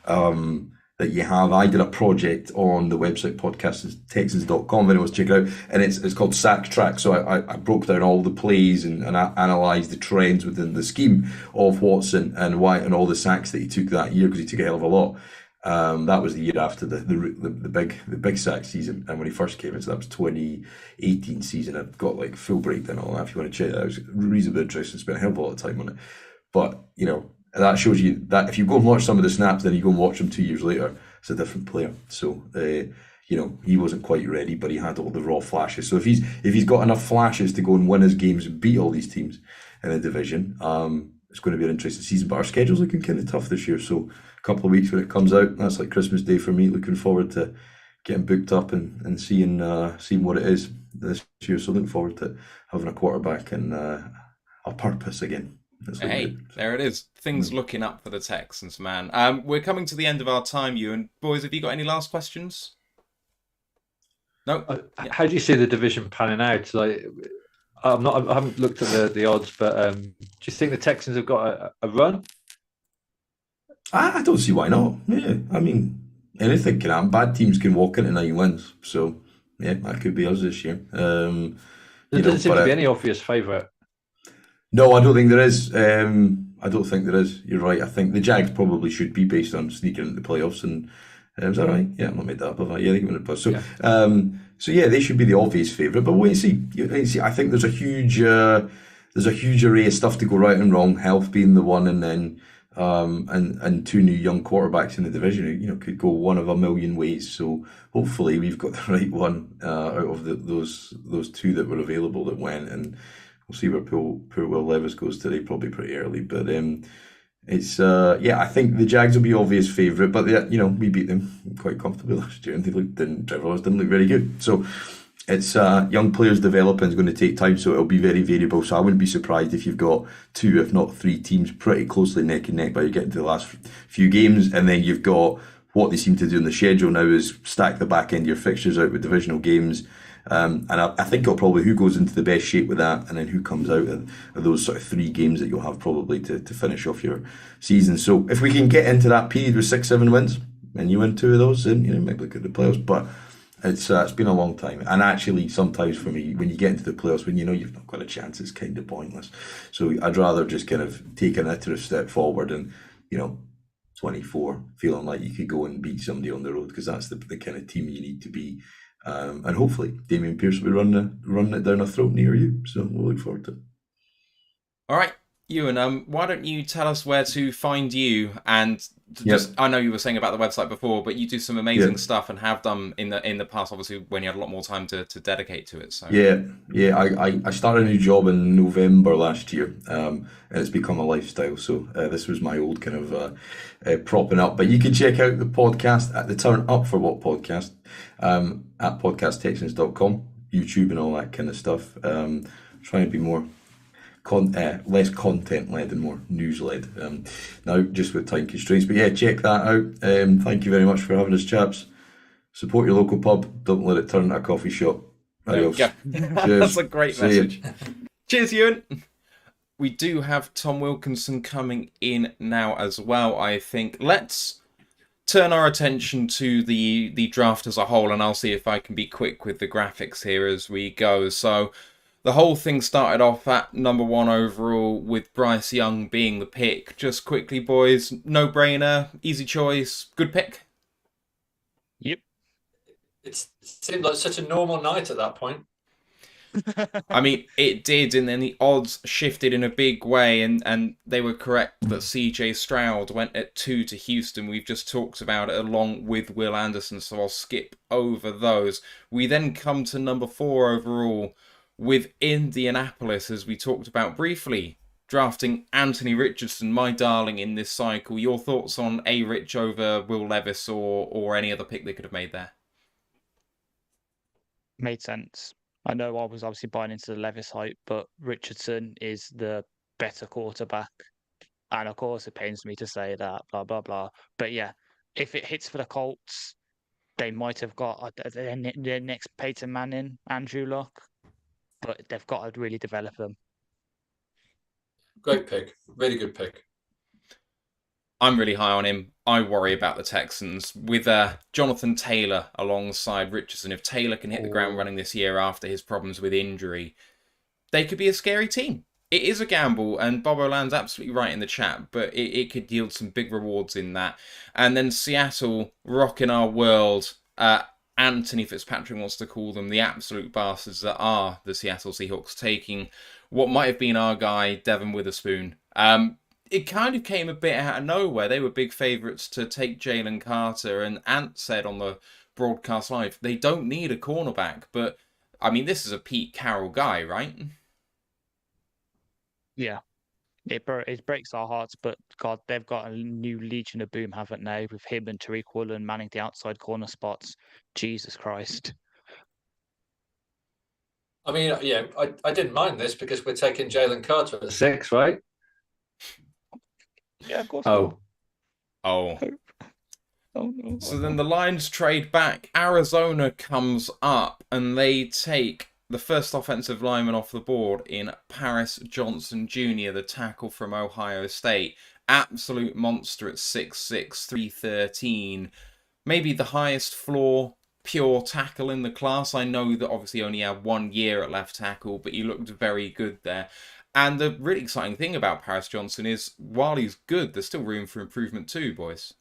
that that you have. I did a project on the website podcasttexans.com, if anyone wants to check it out, and it's called Sack Track. So I broke down all the plays and I analysed the trends within the scheme of Watson and White and all the sacks that he took that year, because he took a hell of a lot. That was the year after the big sack season, and when he first came in, so that was 2018 season. I've got like full breakdown on that if you want to check that out. It was reasonably interesting, spent a hell of a lot of time on it. But that shows you that if you go and watch some of the snaps, then you go and watch them 2 years later, it's a different player. So he wasn't quite ready, but he had all the raw flashes. So if he's got enough flashes to go and win his games and beat all these teams in the division, it's going to be an interesting season. But our schedule's looking kind of tough this year, so a couple of weeks when it comes out, that's like Christmas Day for me. Looking forward to getting booked up and seeing what it is this year. So looking forward to having a quarterback and a purpose again. Hey, there it is. Things looking up for the Texans, man. We're coming to the end of our time, Euan. Boys, have you got any last questions? No. How do you see the division panning out? Like, I haven't looked at the odds, but do you think the Texans have got a run? I don't see why not. Yeah, I mean, anything can happen. Bad teams can walk into 9 wins, so yeah, that could be us this year. There doesn't seem to be any obvious favourite. No, I don't think there is. I don't think there is. You're right. I think the Jags probably should be, based on sneaking into the playoffs. And is that right? Yeah, I've not made that up, have I? Yeah, they give it a plus. So, yeah. So yeah, they should be the obvious favourite. But wait and see. I think there's a huge array of stuff to go right and wrong. Health being the one, and then and 2 new young quarterbacks in the division. Could go one of a million ways. So hopefully we've got the right one out of those 2 that were available that went, and we'll see where poor Will Levis goes today, probably pretty early. But it's I think the Jags will be obvious favourite, but we beat them quite comfortably last year, and Trevor Lawrence didn't look very good. So it's young players developing is going to take time, so it'll be very variable. So I wouldn't be surprised if you've got 2, if not 3 teams pretty closely neck and neck by you getting to the last few games, and then you've got what they seem to do in the schedule now is stack the back end of your fixtures out with divisional games. And I think it'll probably who goes into the best shape with that, and then who comes out of those sort of 3 games that you'll have probably to finish off your season. So if we can get into that period with 6-7 wins, and you win 2 of those, then maybe look at the playoffs. But it's been a long time, and actually sometimes for me, when you get into the playoffs, when you've not got a chance, it's kind of pointless. So I'd rather just kind of take an iterative step forward, and 24 feeling like you could go and beat somebody on the road, because that's the kind of team you need to be. And hopefully Damien Pierce will be running it down a throat near you. So we'll look forward to it. All right, Euan, why don't you tell us where to find you? And just, I know you were saying about the website before, but you do some amazing stuff and have done in the past, obviously, when you had a lot more time to dedicate to it. So I started a new job in November last year, and it's become a lifestyle. So this was my old kind of propping up. But you can check out the podcast at the Turn Up for What podcast at podcasttexans.com, YouTube and all that kind of stuff. Trying to be more less content-led and more news-led now, just with time constraints. But yeah, check that out. Thank you very much for having us, chaps. Support your local pub. Don't let it turn into a coffee shop. Adios. That's a great message. Cheers, Euan. We do have Tom Wilkinson coming in now as well, I think. Let's turn our attention to the draft as a whole, and I'll see if I can be quick with the graphics here as we go. So the whole thing started off at number 1 overall with Bryce Young being the pick. Just quickly, boys, no-brainer, easy choice, good pick? Yep. It seemed like such a normal night at that point. I mean, it did, and then the odds shifted in a big way, and they were correct that CJ Stroud went at 2 to Houston. We've just talked about it along with Will Anderson, so I'll skip over those. We then come to number 4 overall with Indianapolis, as we talked about briefly, drafting Anthony Richardson, my darling, in this cycle. Your thoughts on A-Rich over Will Levis or any other pick they could have made there? Made sense. I know I was obviously buying into the Levis hype, but Richardson is the better quarterback. And of course, it pains me to say that, blah, blah, blah. But yeah, if it hits for the Colts, they might have got their next Peyton Manning, Andrew Luck, but they've got to really develop them. Great pick. Really good pick. I'm really high on him. I worry about the Texans with Jonathan Taylor alongside Richardson. If Taylor can hit the ground running this year after his problems with injury, they could be a scary team. It is a gamble, and Bob Oland's absolutely right in the chat, but it could yield some big rewards in that. And then Seattle rocking our world. Anthony Fitzpatrick wants to call them the absolute bastards that are the Seattle Seahawks, taking what might have been our guy, Devin Witherspoon. It kind of came a bit out of nowhere. They were big favourites to take Jalen Carter, and Ant said on the broadcast live, they don't need a cornerback. But, I mean, this is a Pete Carroll guy, right? Yeah. It breaks our hearts, but God, they've got a new Legion of Boom, haven't they? With him and Tariq Woolen manning the outside corner spots. Jesus Christ. I mean, yeah, I didn't mind this because we're taking Jalen Carter at 6, right? Yeah, of course. Oh. Oh, no. So then the Lions trade back. Arizona comes up and they take the first offensive lineman off the board in Paris Johnson Jr., the tackle from Ohio State. Absolute monster at 6'6", 313. Maybe the highest floor pure tackle in the class. I know that obviously he only had 1 year at left tackle, but he looked very good there. And the really exciting thing about Paris Johnson is, while he's good, there's still room for improvement too, boys.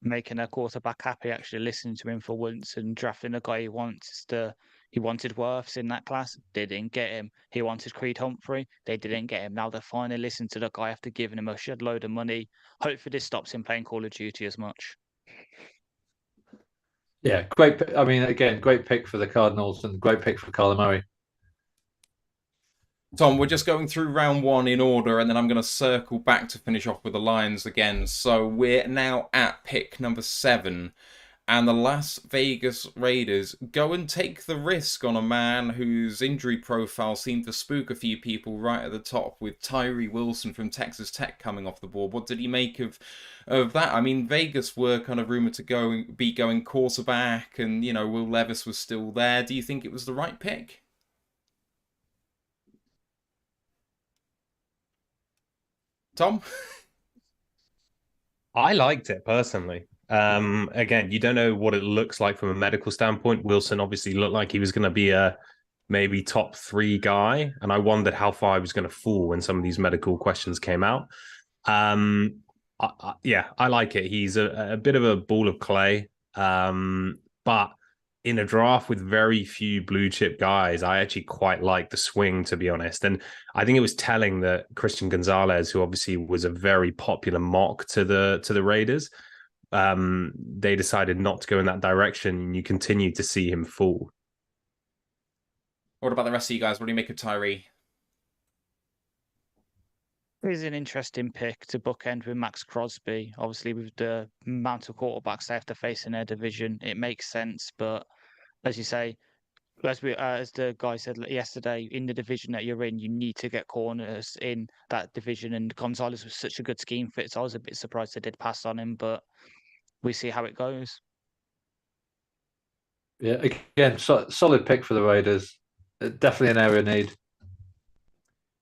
Making a quarterback happy, actually listening to him for once and drafting a guy he wants to. He wanted Wirfs in that class, they didn't get him. He wanted Creed Humphrey, they didn't get him. Now they're finally listening to the guy after giving him a shed load of money. Hopefully this stops him playing Call of Duty as much. Yeah, great. I mean, again, great pick for the Cardinals and great pick for Kyler Murray. Tom, we're just going through round 1 in order, and then I'm going to circle back to finish off with the Lions again. So we're now at pick number 7, and the Las Vegas Raiders go and take the risk on a man whose injury profile seemed to spook a few people right at the top, with Tyree Wilson from Texas Tech coming off the board. What did he make of that? I mean, Vegas were kind of rumoured to be going quarterback, and, you know, Will Levis was still there. Do you think it was the right pick? Tom? I liked it personally. Again, you don't know what it looks like from a medical standpoint. Wilson obviously looked like he was going to be a maybe top 3 guy, and I wondered how far he was going to fall when some of these medical questions came out. Yeah, I like it. He's a bit of a ball of clay, but in a draft with very few blue chip guys, I actually quite like the swing, to be honest. And I think it was telling that Christian Gonzalez, who obviously was a very popular mock to the Raiders, they decided not to go in that direction, and you continue to see him fall. What about the rest of you guys? What do you make of Tyree? He's an interesting pick to bookend with Max Crosby. Obviously, with the amount of quarterbacks they have to face in their division, it makes sense. But as you say, as the guy said yesterday, in the division that you're in, you need to get corners in that division. And Gonzalez was such a good scheme fit, so I was a bit surprised they did pass on him. But we see how it goes. Yeah, again, solid pick for the Raiders. Definitely an area need.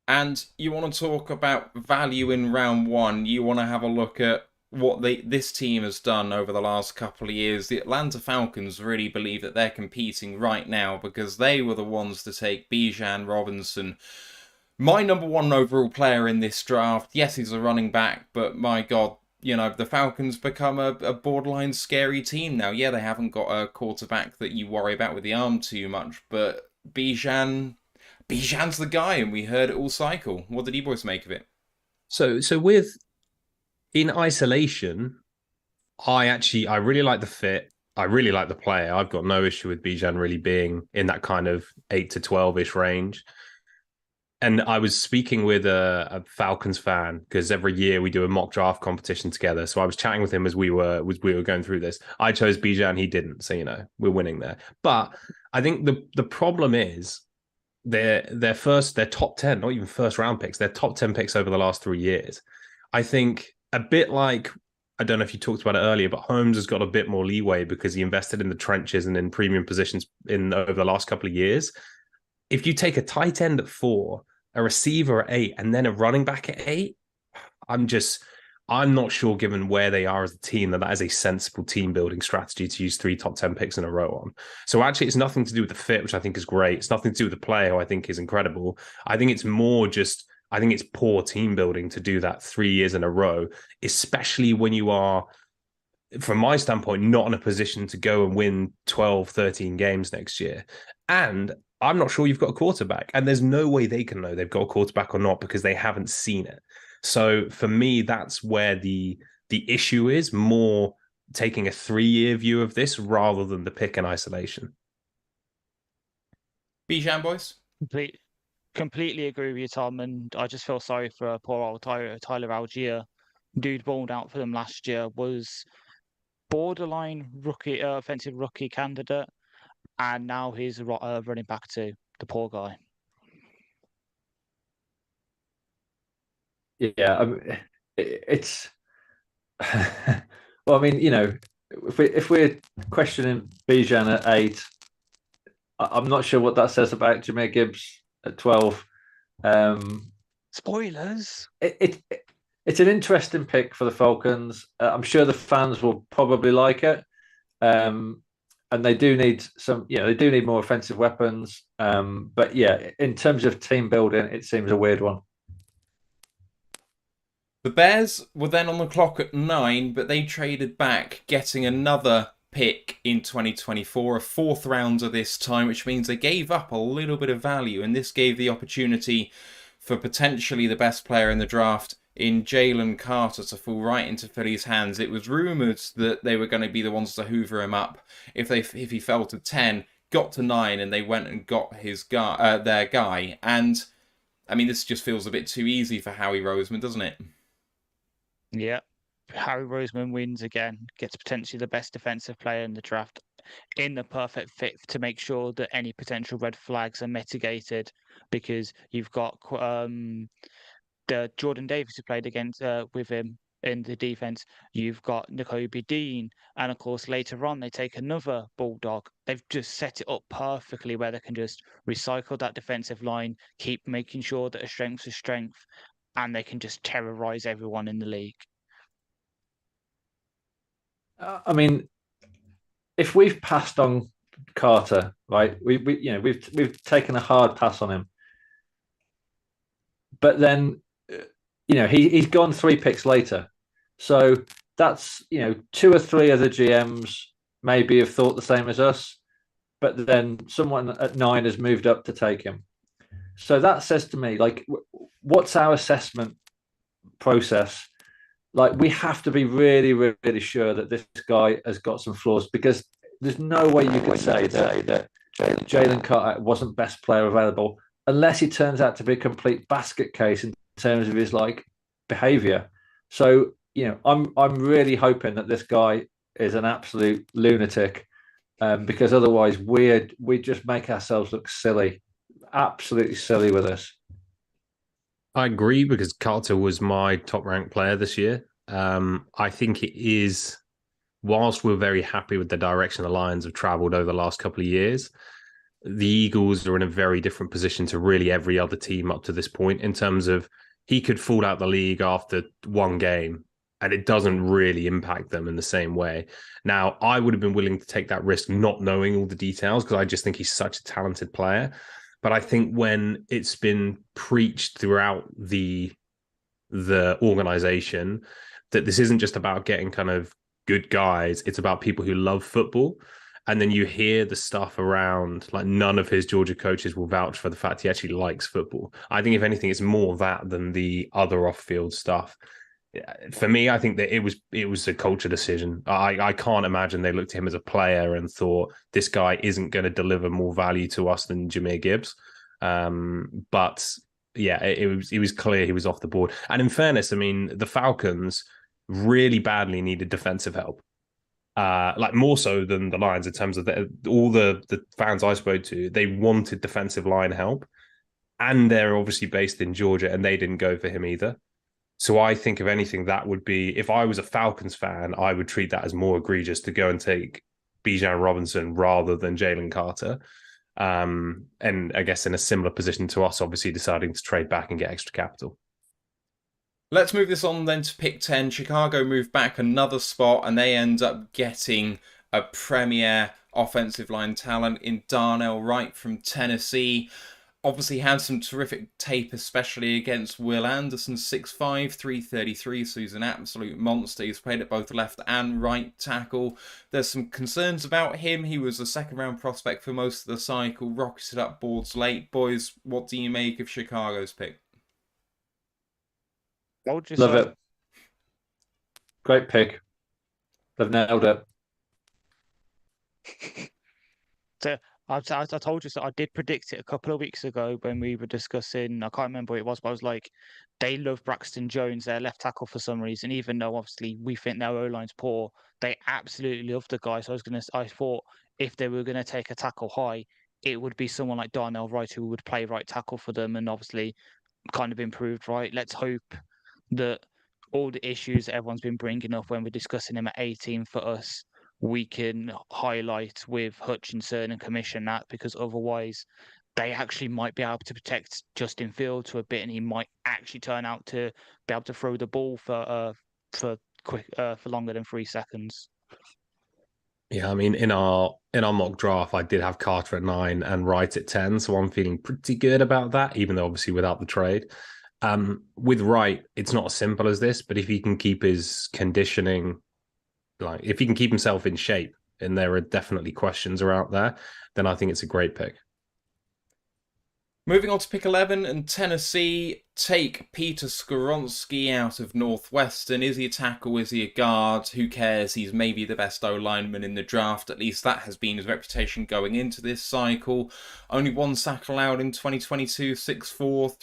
And you want to talk about value in round 1. You want to have a look at what this team has done over the last couple of years. The Atlanta Falcons really believe that they're competing right now because they were the ones to take Bijan Robinson, my number 1 overall player in this draft. Yes, he's a running back, but my God, you know, the Falcons become a borderline scary team now. Yeah, they haven't got a quarterback that you worry about with the arm too much, but Bijan's the guy, and we heard it all cycle. What did you boys make of it? So with in isolation, I really like the fit. I really like the player. I've got no issue with Bijan really being in that kind of 8 to 12-ish range. And I was speaking with a Falcons fan because every year we do a mock draft competition together. So I was chatting with him as we were going through this. I chose Bijan, he didn't. So, you know, we're winning there. But I think the problem is their top 10, not even first round picks, their top 10 picks over the last 3 years. I think a bit like, I don't know if you talked about it earlier, but Holmes has got a bit more leeway because he invested in the trenches and in premium positions over the last couple of years. If you take a tight end at 4, a receiver at 8, and then a running back at 8, I'm not sure, given where they are as a team, that is a sensible team building strategy to use 3 top 10 picks in a row on. So actually, it's nothing to do with the fit, which I think is great. It's nothing to do with the player, who I think is incredible. I think it's more just, I think it's poor team building to do that 3 years in a row, especially when you are, from my standpoint, not in a position to go and win 12, 13 games next year. And I'm not sure you've got a quarterback. And there's no way they can know they've got a quarterback or not because they haven't seen it. So for me, that's where the issue is, more taking a 3-year view of this rather than the pick in isolation. Bijan, boys? Completely agree with you, Tom. And I just feel sorry for poor old Tyler Algier. Dude balled out for them last year, was borderline rookie, offensive rookie candidate. And now he's running back to the poor guy. Yeah, it's well, I mean, if we're questioning Bijan at 8, I'm not sure what that says about Jahmyr Gibbs at 12. Spoilers. It's an interesting pick for the Falcons. I'm sure the fans will probably like it, and they do need they do need more offensive weapons. But yeah, in terms of team building, it seems a weird one. The Bears were then on the clock at 9, but they traded back, getting another pick in 2024, a 4th rounder this time, which means they gave up a little bit of value, and this gave the opportunity for potentially the best player in the draft in Jalen Carter to fall right into Philly's hands. It was rumoured that they were going to be the ones to hoover him up if he fell to 10, got to 9, and they went and got their guy. And I mean, this just feels a bit too easy for Howie Roseman, doesn't it? Yeah. Harry Roseman wins again, gets potentially the best defensive player in the draft, in the perfect fit to make sure that any potential red flags are mitigated, because you've got the Jordan Davis who played against with him in the defense. You've got Nakobe Dean, and of course later on they take another Bulldog. They've just set it up perfectly where they can just recycle that defensive line, keep making sure that a strength is strength, and they can just terrorize everyone in the league. I mean, if we've passed on Carter, right? We've taken a hard pass on him, but then he's gone 3 picks later, so that's 2 or 3 other GMs maybe have thought the same as us, but then someone at 9 has moved up to take him. So that says to me, like, what's our assessment process? Like, we have to be really, really sure that this guy has got some flaws, because there's no way you could say that Jalen Carter wasn't best player available unless he turns out to be a complete basket case in terms of his behavior. So, I'm really hoping that this guy is an absolute lunatic, because otherwise we just make ourselves look silly, absolutely silly with this. I agree, because Carter was my top-ranked player this year. I think it is, whilst we're very happy with the direction the Lions have travelled over the last couple of years, the Eagles are in a very different position to really every other team up to this point, in terms of he could fall out the league after 1 game and it doesn't really impact them in the same way. Now, I would have been willing to take that risk not knowing all the details, because I just think he's such a talented player. But I think when it's been preached throughout the organization that this isn't just about getting kind of good guys, it's about people who love football. And then you hear the stuff around, like, none of his Georgia coaches will vouch for the fact he actually likes football. I think, if anything, it's more that than the other off-field stuff. For me, I think that it was a culture decision. I can't imagine they looked at him as a player and thought, this guy isn't going to deliver more value to us than Jahmyr Gibbs. But yeah, it was clear he was off the board. And in fairness, I mean, the Falcons really badly needed defensive help. More so than the Lions, in terms of all the fans I spoke to, they wanted defensive line help. And they're obviously based in Georgia, and they didn't go for him either. So I think, if anything, that would be, if I was a Falcons fan, I would treat that as more egregious to go and take Bijan Robinson rather than Jalen Carter. And I guess in a similar position to us, obviously deciding to trade back and get extra capital. Let's move this on then to pick 10. Chicago moved back another spot and they end up getting a premier offensive line talent in Darnell Wright from Tennessee. Obviously had some terrific tape, especially against Will Anderson, 6'5", 333, so he's an absolute monster. He's played at both left and right tackle. There's some concerns about him. He was a second-round prospect for most of the cycle, rocketed up boards late. Boys, what do you make of Chicago's pick? Love it. Great pick. They've nailed it. So I told you, so I did predict it a couple of weeks ago when we were discussing, I can't remember what it was, but I was like, they love Braxton Jones, their left tackle for some reason, even though obviously we think their O-line's poor, they absolutely love the guy. So I thought if they were going to take a tackle high, it would be someone like Darnell Wright who would play right tackle for them and obviously kind of improved, right? Let's hope that all the issues that everyone's been bringing up when we're discussing him at 18 for us, we can highlight with Hutchinson and commission that, because otherwise they actually might be able to protect Justin Fields to a bit and he might actually turn out to be able to throw the ball for longer than 3 seconds. Yeah, I mean, in our mock draft, I did have Carter at 9 and Wright at 10, so I'm feeling pretty good about that, even though obviously without the trade. With Wright, it's not as simple as this, but if he can keep his conditioning, like if he can keep himself in shape, and there are definitely questions around there, then I think it's a great pick. Moving on to pick 11, and Tennessee take Peter Skoronski out of Northwestern. Is he a tackle? Is he a guard? Who cares? He's maybe the best O-lineman in the draft. At least that has been his reputation going into this cycle. Only 1 sack allowed in 2022, 6'4",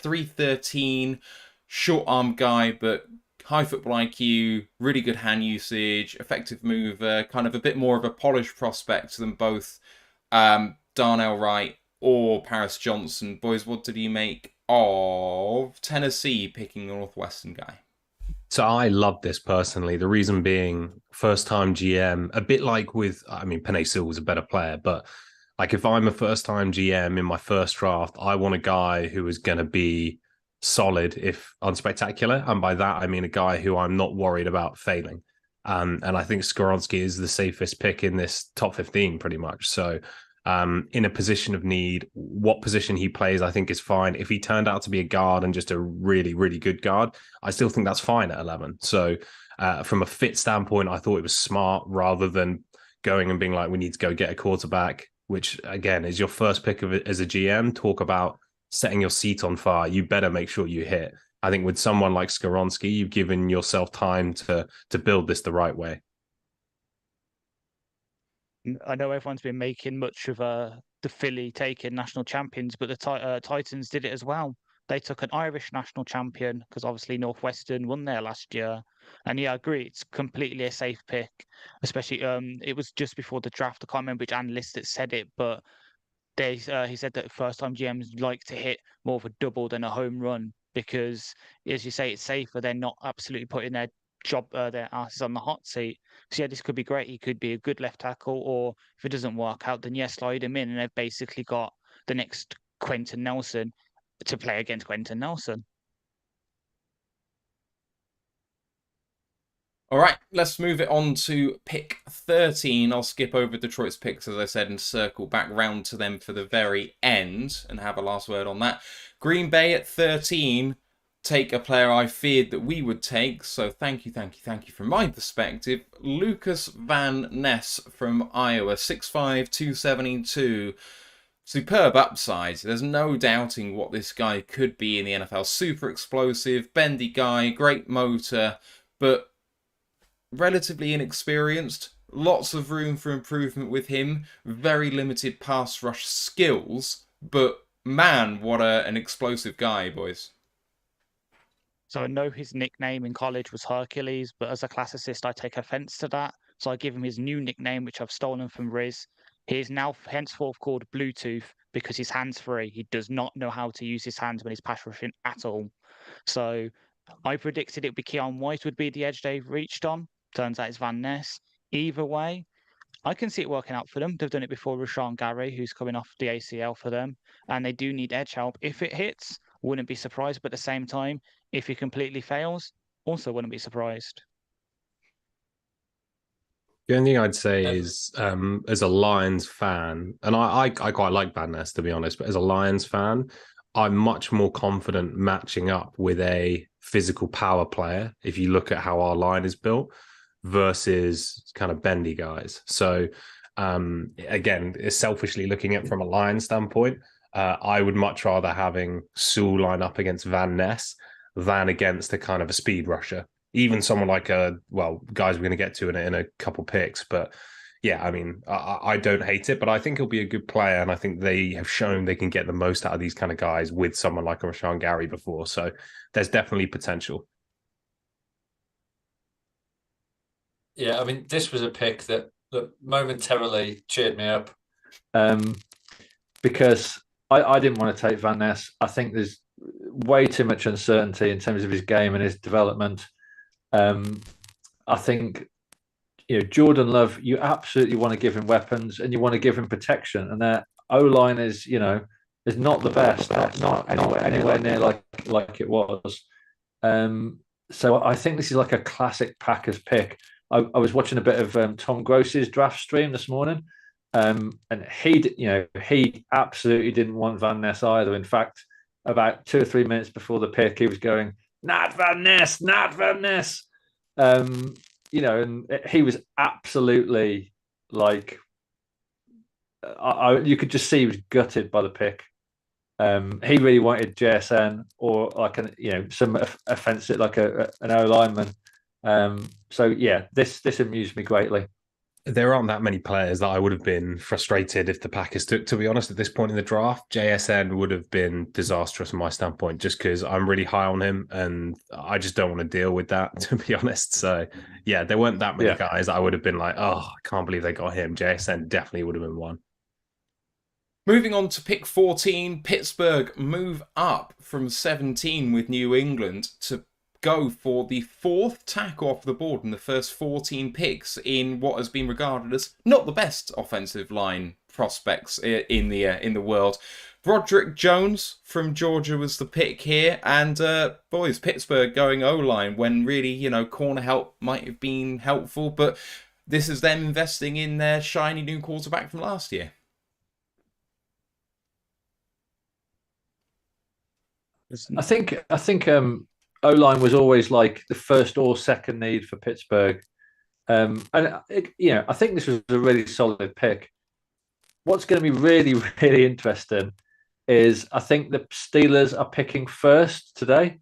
313. Short arm guy, but high football IQ, really good hand usage, effective mover, kind of a bit more of a polished prospect than both Darnell Wright or Paris Johnson. Boys, what did you make of Tennessee picking the Northwestern guy? So I love this personally. The reason being, first-time GM, a bit like with, I mean, Penei Sewell was a better player, but like if I'm a first-time GM in my first draft, I want a guy who is going to be solid, if unspectacular. And by that, I mean a guy who I'm not worried about failing. And I think Skoronski is the safest pick in this top 15, pretty much. So in a position of need, what position he plays, I think is fine. If he turned out to be a guard and just a really, really good guard, I still think that's fine at 11. So from a fit standpoint, I thought it was smart rather than going and being like, we need to go get a quarterback, which again is your first pick of it as a GM. Talk about setting your seat on fire. You better make sure you hit. I think with someone like Skoronski, you've given yourself time to build this the right way. I know everyone's been making much of the Philly taking national champions, but the Titans did it as well. They took an Irish national champion because obviously Northwestern won there last year. And yeah, I agree, it's completely a safe pick, especially it was just before the draft. I can't remember which analyst that said it, but he said that first-time GMs like to hit more of a double than a home run because, as you say, it's safer. They're not absolutely putting their asses on the hot seat. So yeah, this could be great. He could be a good left tackle, or if it doesn't work out, then slide him in, and they've basically got the next Quentin Nelson to play against Quentin Nelson. All right, let's move it on to pick 13. I'll skip over Detroit's picks, as I said, and circle back round to them for the very end and have a last word on that. Green Bay at 13 take a player I feared that we would take, so thank you from my perspective. Lucas Van Ness from Iowa, 6'5", 272. Superb upside. There's no doubting what this guy could be in the NFL. Super explosive, bendy guy, great motor, but relatively inexperienced. Lots of room for improvement with him. Very limited pass rush skills, but man, what an explosive guy, boys. So I know his nickname in college was Hercules, but as a classicist, I take offense to that. So I give him his new nickname, which I've stolen from Riz. He is now henceforth called Bluetooth because his hands free. He does not know how to use his hands when he's pass rushing at all. So I predicted it would be Keon White would be the edge they've reached on. Turns out it's Van Ness. Either way, I can see it working out for them. They've done it before with Rashawn Gary, who's coming off the ACL for them, and they do need edge help. If it hits, wouldn't be surprised, but at the same time, If he completely fails, also wouldn't be surprised. The only thing I'd say is, as a Lions fan, and I quite like Van Ness, to be honest, but as a Lions fan, I'm much more confident matching up with a physical power player if you look at how our line is built versus kind of bendy guys. So, again, selfishly looking at it from a Lions standpoint, I would much rather having Sewell line up against Van Ness than against a kind of a speed rusher. Even someone like guys we're going to get to in a couple picks. But yeah, I mean, I don't hate it, but I think he'll be a good player. And I think they have shown they can get the most out of these kind of guys with someone like a Rashawn Gary before. So there's definitely potential. Yeah, I mean, this was a pick that momentarily cheered me up because I didn't want to take Van Ness. I think there's way too much uncertainty in terms of his game and his development. I think, Jordan Love, you absolutely want to give him weapons and you want to give him protection, and their O-line is not the best. That's not anywhere near like it was. So I think this is like a classic Packers pick. I was watching a bit of Tom Gross's draft stream this morning, and he absolutely didn't want Van Ness either. In fact, about 2 or 3 minutes before the pick, he was going, "Not Van Ness, not Van Ness." And he was absolutely like, you could just see he was gutted by the pick. He really wanted JSN or like some offensive, like an O lineman. So yeah, this amused me greatly. There aren't that many players that I would have been frustrated if the Packers took, to be honest, at this point in the draft. JSN would have been disastrous from my standpoint, just because I'm really high on him and I just don't want to deal with that, to be honest. So yeah, there weren't that many guys that I would have been like, oh, I can't believe they got him. JSN definitely would have been one. Moving on to pick 14, Pittsburgh move up from 17 with New England to go for the 4th tackle off the board in the first 14 picks in what has been regarded as not the best offensive line prospects in the world. Broderick Jones from Georgia was the pick here, and boys, Pittsburgh going O-line when really, corner help might have been helpful, but this is them investing in their shiny new quarterback from last year. I think O-line was always like the first or second need for Pittsburgh. I think this was a really solid pick. What's going to be really, really interesting is I think the Steelers are picking first today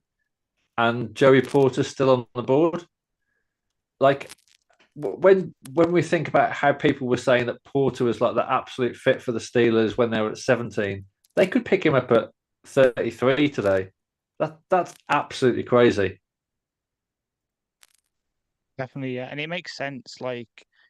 and Joey Porter's still on the board. Like, when we think about how people were saying that Porter was like the absolute fit for the Steelers when they were at 17, they could pick him up at 33 today. That's absolutely crazy. Definitely, yeah. And it makes sense. Like,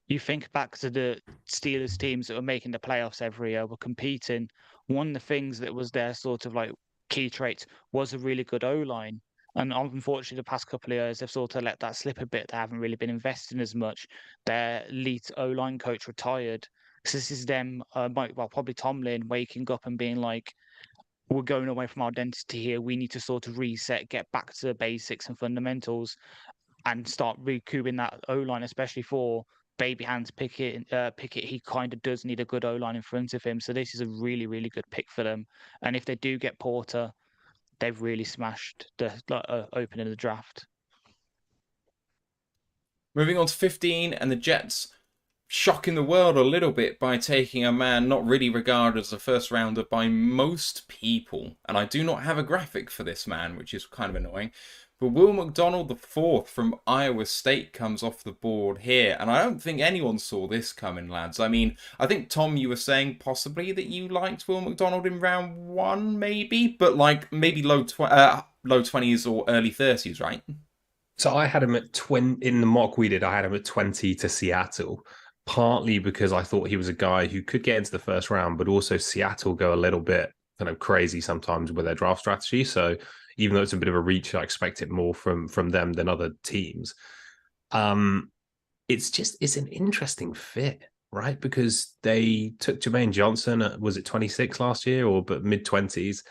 you think back to the Steelers teams that were making the playoffs every year, were competing. One of the things that was their sort of like key traits was a really good O-line. And unfortunately, the past couple of years, they've sort of let that slip a bit. They haven't really been investing as much. Their elite O-line coach retired. So this is them, probably Tomlin, waking up and being like, we're going away from our identity here. We need to sort of reset, get back to the basics and fundamentals, and start recouping that O-line, especially for baby hands Pickett. He kind of does need a good O-line in front of him. So this is a really, really good pick for them. And if they do get Porter, they've really smashed the opening of the draft. Moving on to 15, and the Jets shocking the world a little bit by taking a man not really regarded as a first rounder by most people. And I do not have a graphic for this man, which is kind of annoying. But Will McDonald IV from Iowa State comes off the board here. And I don't think anyone saw this coming, lads. I mean, I think, Tom, you were saying possibly that you liked Will McDonald in round 1, maybe? But like maybe low 20s or early 30s, right? So I had him at 20 in the mock we did. I had him at 20 to Seattle, partly because I thought he was a guy who could get into the first round, but also Seattle go a little bit kind of crazy sometimes with their draft strategy. So even though it's a bit of a reach, I expect it more from them than other teams. It's an interesting fit, right? Because they took Jermaine Johnson at, was it 26 last year, but mid-20s?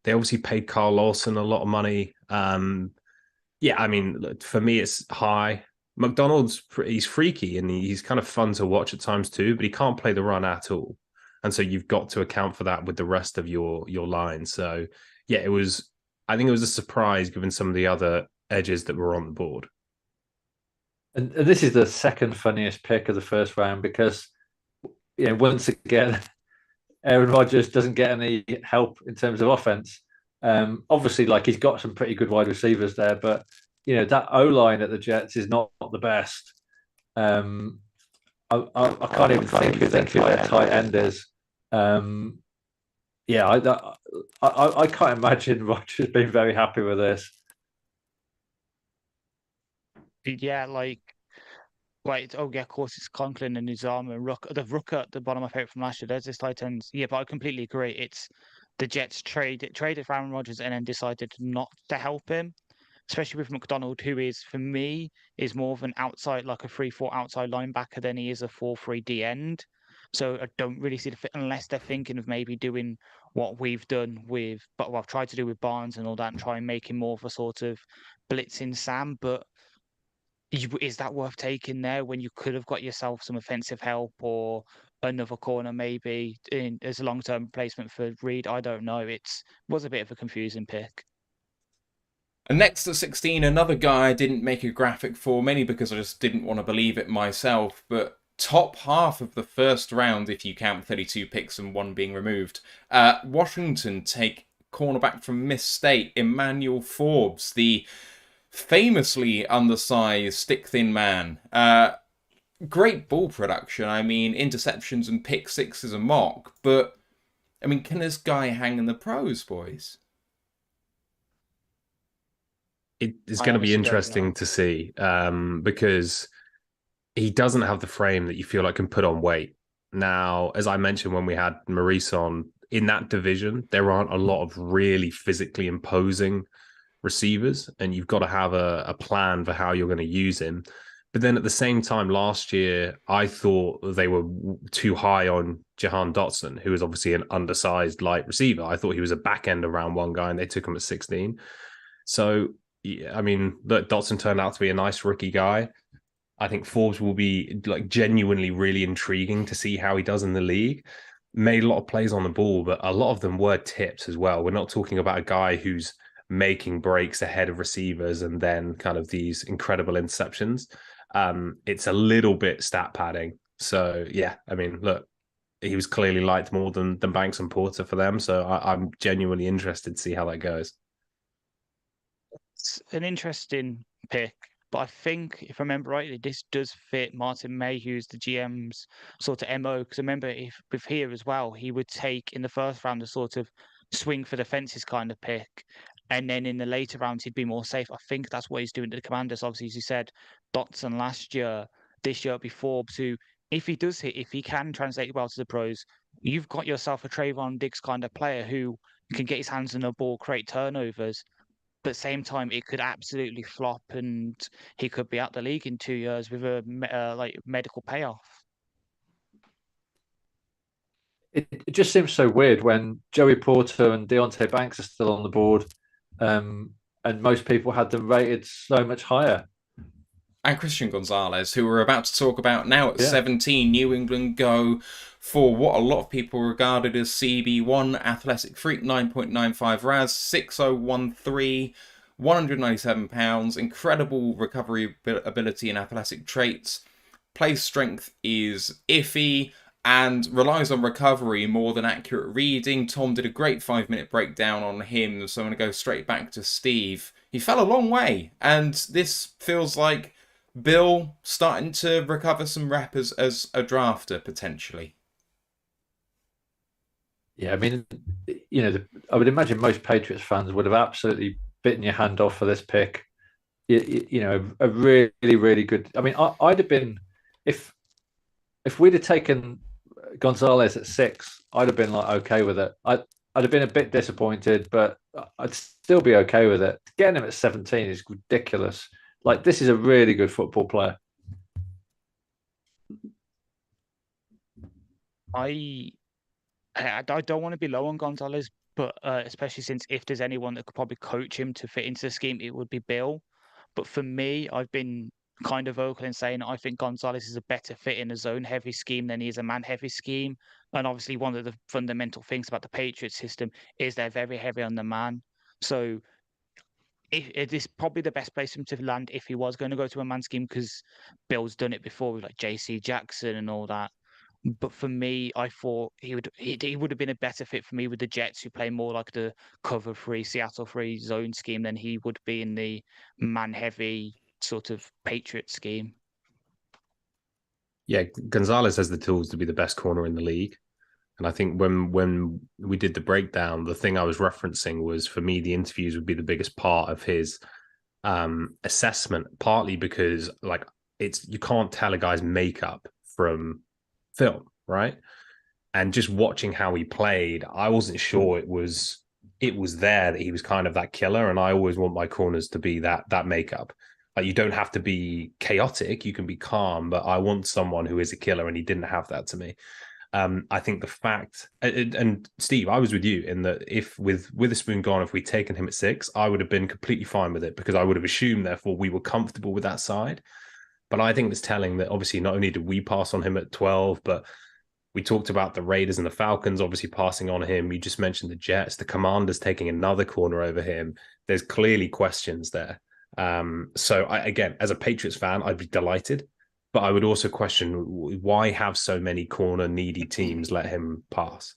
They obviously paid Carl Lawson a lot of money. Yeah, I mean, for me, it's high. McDonald's, he's freaky and he's kind of fun to watch at times too, but he can't play the run at all. And so you've got to account for that with the rest of your line. So yeah, I think it was a surprise given some of the other edges that were on the board. And this is the second funniest pick of the first round because, once again, Aaron Rodgers doesn't get any help in terms of offense. Obviously, he's got some pretty good wide receivers there, but that O-line at the Jets is not the best. I can't even think who their tight end is. Yeah, I can't imagine Rodgers being very happy with this. Yeah, of course, it's Conklin and Nizam and Rook. The Rook at the bottom of my favorite from last year. There's this tight ends. Yeah, but I completely agree. It's the Jets traded for Aaron Rodgers and then decided not to help him, especially with McDonald, who is, for me, is more of an outside, like a 3-4 outside linebacker than he is a 4-3 D end. So I don't really see the fit unless they're thinking of maybe doing what we've done I've tried to do with Barnes and all that and try and make him more of a sort of blitzing Sam. But is that worth taking there when you could have got yourself some offensive help or another corner maybe as a long-term replacement for Reed? I don't know. It was a bit of a confusing pick. And next at 16, another guy I didn't make a graphic for, mainly because I just didn't want to believe it myself, but top half of the first round, if you count 32 picks and one being removed, Washington take cornerback from Miss State, Emmanuel Forbes, the famously undersized, stick-thin man. Great ball production. I mean, interceptions and pick sixes a mock. But, I mean, can this guy hang in the pros, boys? It's going to be interesting to see because he doesn't have the frame that you feel like can put on weight. Now, as I mentioned when we had Maurice on, in that division, there aren't a lot of really physically imposing receivers, and you've got to have a plan for how you're going to use him. But then at the same time, last year, I thought they were too high on Jahan Dotson, who is obviously an undersized light receiver. I thought he was a back end of round one guy, and they took him at 16. So, yeah, I mean, Dotson turned out to be a nice rookie guy. I think Forbes will be genuinely really intriguing to see how he does in the league. Made a lot of plays on the ball, but a lot of them were tips as well. We're not talking about a guy who's making breaks ahead of receivers and then kind of these incredible interceptions. It's a little bit stat padding. So, yeah, I mean, look, he was clearly liked more than Banks and Porter for them. So I'm genuinely interested to see how that goes. It's an interesting pick, but I think, if I remember rightly, this does fit Martin Mayhew's, the GM's sort of MO. Because I remember with here as well, he would take in the first round a sort of swing for the fences kind of pick. And then in the later rounds, he'd be more safe. I think that's what he's doing to the Commanders. Obviously, as you said, Dotson last year, this year it'll be Forbes, who, if he can translate well to the pros, you've got yourself a Trayvon Diggs kind of player who can get his hands on the ball, create turnovers. But at the same time, it could absolutely flop and he could be out the league in 2 years with a medical payoff. It just seems so weird when Joey Porter and Deontay Banks are still on the board, and most people had them rated so much higher. And Christian Gonzalez, who we're about to talk about now at 17, New England go for what a lot of people regarded as CB1, athletic freak, 9.95 RAS, 6013, 197 pounds, incredible recovery ability and athletic traits. Play strength is iffy and relies on recovery more than accurate reading. Tom did a great 5-minute breakdown on him, so I'm going to go straight back to Steve. He fell a long way, and this feels like Bill starting to recover some rep as a drafter, potentially. Yeah, I mean, I would imagine most Patriots fans would have absolutely bitten your hand off for this pick. A really, really good. I mean, I'd have been, if we'd have taken Gonzalez at 6, I'd have been okay with it. I'd have been a bit disappointed, but I'd still be okay with it. Getting him at 17 is ridiculous. This is a really good football player. I don't want to be low on Gonzalez, but especially since if there's anyone that could probably coach him to fit into the scheme, it would be Bill. But for me, I've been kind of vocal in saying I think Gonzalez is a better fit in a zone-heavy scheme than he is a man-heavy scheme. And obviously, one of the fundamental things about the Patriots system is they're very heavy on the man. So it is probably the best place for him to land if he was going to go to a man scheme, because Bill's done it before with like JC Jackson and all that. But for me, I thought he would have been a better fit for me with the Jets, who play more like the cover free, Seattle free zone scheme than he would be in the man heavy sort of Patriot scheme. Yeah, Gonzalez has the tools to be the best corner in the league. And I think when we did the breakdown, the thing I was referencing was, for me, the interviews would be the biggest part of his assessment, partly because like you can't tell a guy's makeup from film, right? And just watching how he played, I wasn't sure it was there that he was kind of that killer. And I always want my corners to be that makeup. Like, you don't have to be chaotic, you can be calm, but I want someone who is a killer, and he didn't have that to me. I think the fact, and Steve, I was with you in that if with Witherspoon gone, if we'd taken him at 6, I would have been completely fine with it, because I would have assumed, therefore, we were comfortable with that side. But I think it's telling that obviously not only did we pass on him at 12, but we talked about the Raiders and the Falcons obviously passing on him. You just mentioned the Jets, the Commanders taking another corner over him. There's clearly questions there. So again, as a Patriots fan, I'd be delighted, but I would also question, why have so many corner needy teams let him pass?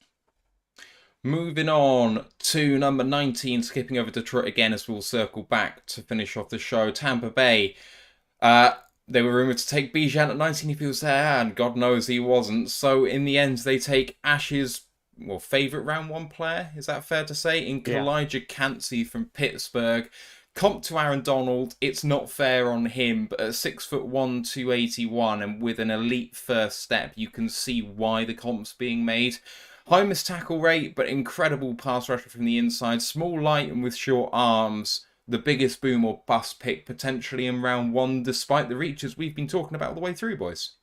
Moving on to number 19, skipping over Detroit again as we'll circle back to finish off the show. Tampa Bay. They were rumoured to take Bijan at 19 if he was there, and God knows he wasn't. So in the end, they take Ash's favourite round 1 player, is that fair to say? In Kalijah Cansey from Pittsburgh. Comp to Aaron Donald, it's not fair on him, but at 6'1", 281, and with an elite first step, you can see why the comp's being made. High missed tackle rate, but incredible pass rusher from the inside. Small, light, and with short arms. The biggest boom or bust pick potentially in round 1, despite the reaches we've been talking about all the way through, boys.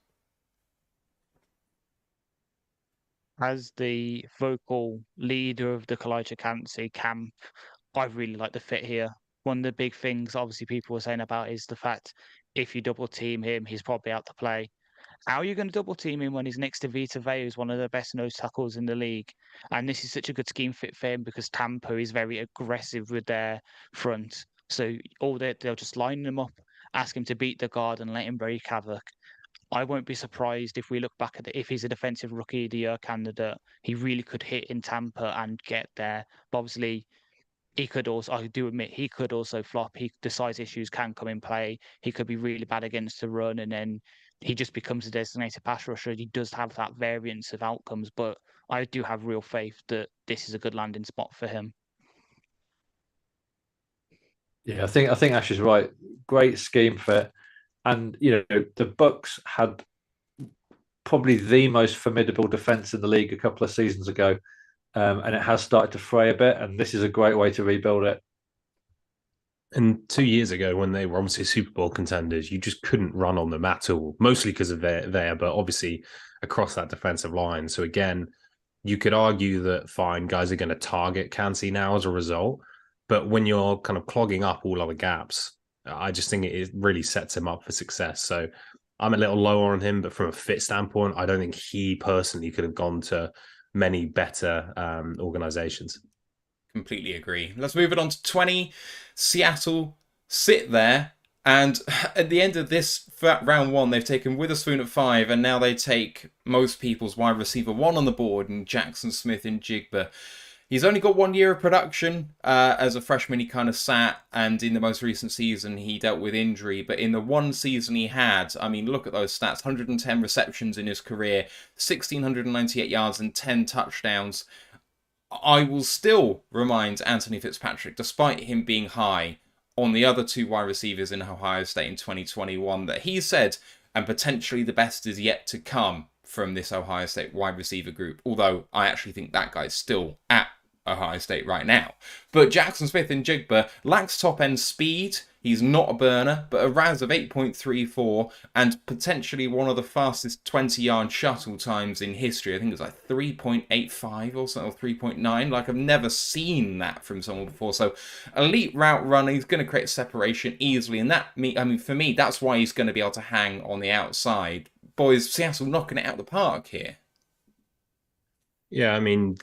As the vocal leader of the Kalijah Cansey camp, I really like the fit here. One of the big things, obviously, people were saying about is the fact if you double team him, he's probably out to play. How are you going to double team him when he's next to Vita Vea, who's one of the best nose tackles in the league? And this is such a good scheme fit for him because Tampa is very aggressive with their front. So they'll just line him up, ask him to beat the guard and let him break havoc. I won't be surprised if we look back at if he's a defensive rookie of the year candidate, he really could hit in Tampa and get there. But obviously, he could also, I do admit, he could also flop. The size issues can come in play. He could be really bad against the run, and then he just becomes a designated pass rusher. He does have that variance of outcomes, but I do have real faith that this is a good landing spot for him. Yeah, I think Ash is right. Great scheme fit, and the Bucs had probably the most formidable defense in the league a couple of seasons ago. And it has started to fray a bit, and this is a great way to rebuild it. And 2 years ago, when they were obviously Super Bowl contenders, you just couldn't run on them at all, mostly because of their, but obviously across that defensive line. So again, you could argue that fine, guys are going to target Cansey now as a result, but when you're kind of clogging up all other gaps, I just think it really sets him up for success. So I'm a little lower on him, but from a fit standpoint, I don't think he personally could have gone to many better organizations. Completely agree. Let's move it on to 20. Seattle sit there, and at the end of this round 1, they've taken Witherspoon at 5, and now they take most people's wide receiver 1 on the board, and Jackson Smith in Jigba. He's only got 1 year of production. As a freshman, he kind of sat, and in the most recent season, he dealt with injury. But in the one season he had, I mean, look at those stats. 110 receptions in his career, 1,698 yards and 10 touchdowns. I will still remind Anthony Fitzpatrick, despite him being high on the other 2 wide receivers in Ohio State in 2021, that he said, and potentially the best is yet to come from this Ohio State wide receiver group. Although I actually think that guy's still at Ohio State right now. But Jackson Smith in Jigba lacks top-end speed. He's not a burner, but a RAS of 8.34 and potentially one of the fastest 20-yard shuttle times in history. I think it's like 3.85 or something, or 3.9. Like, I've never seen that from someone before. So, elite route runner, he's going to create separation easily. And for me, that's why he's going to be able to hang on the outside. Boys, Seattle knocking it out of the park here. Yeah, I mean,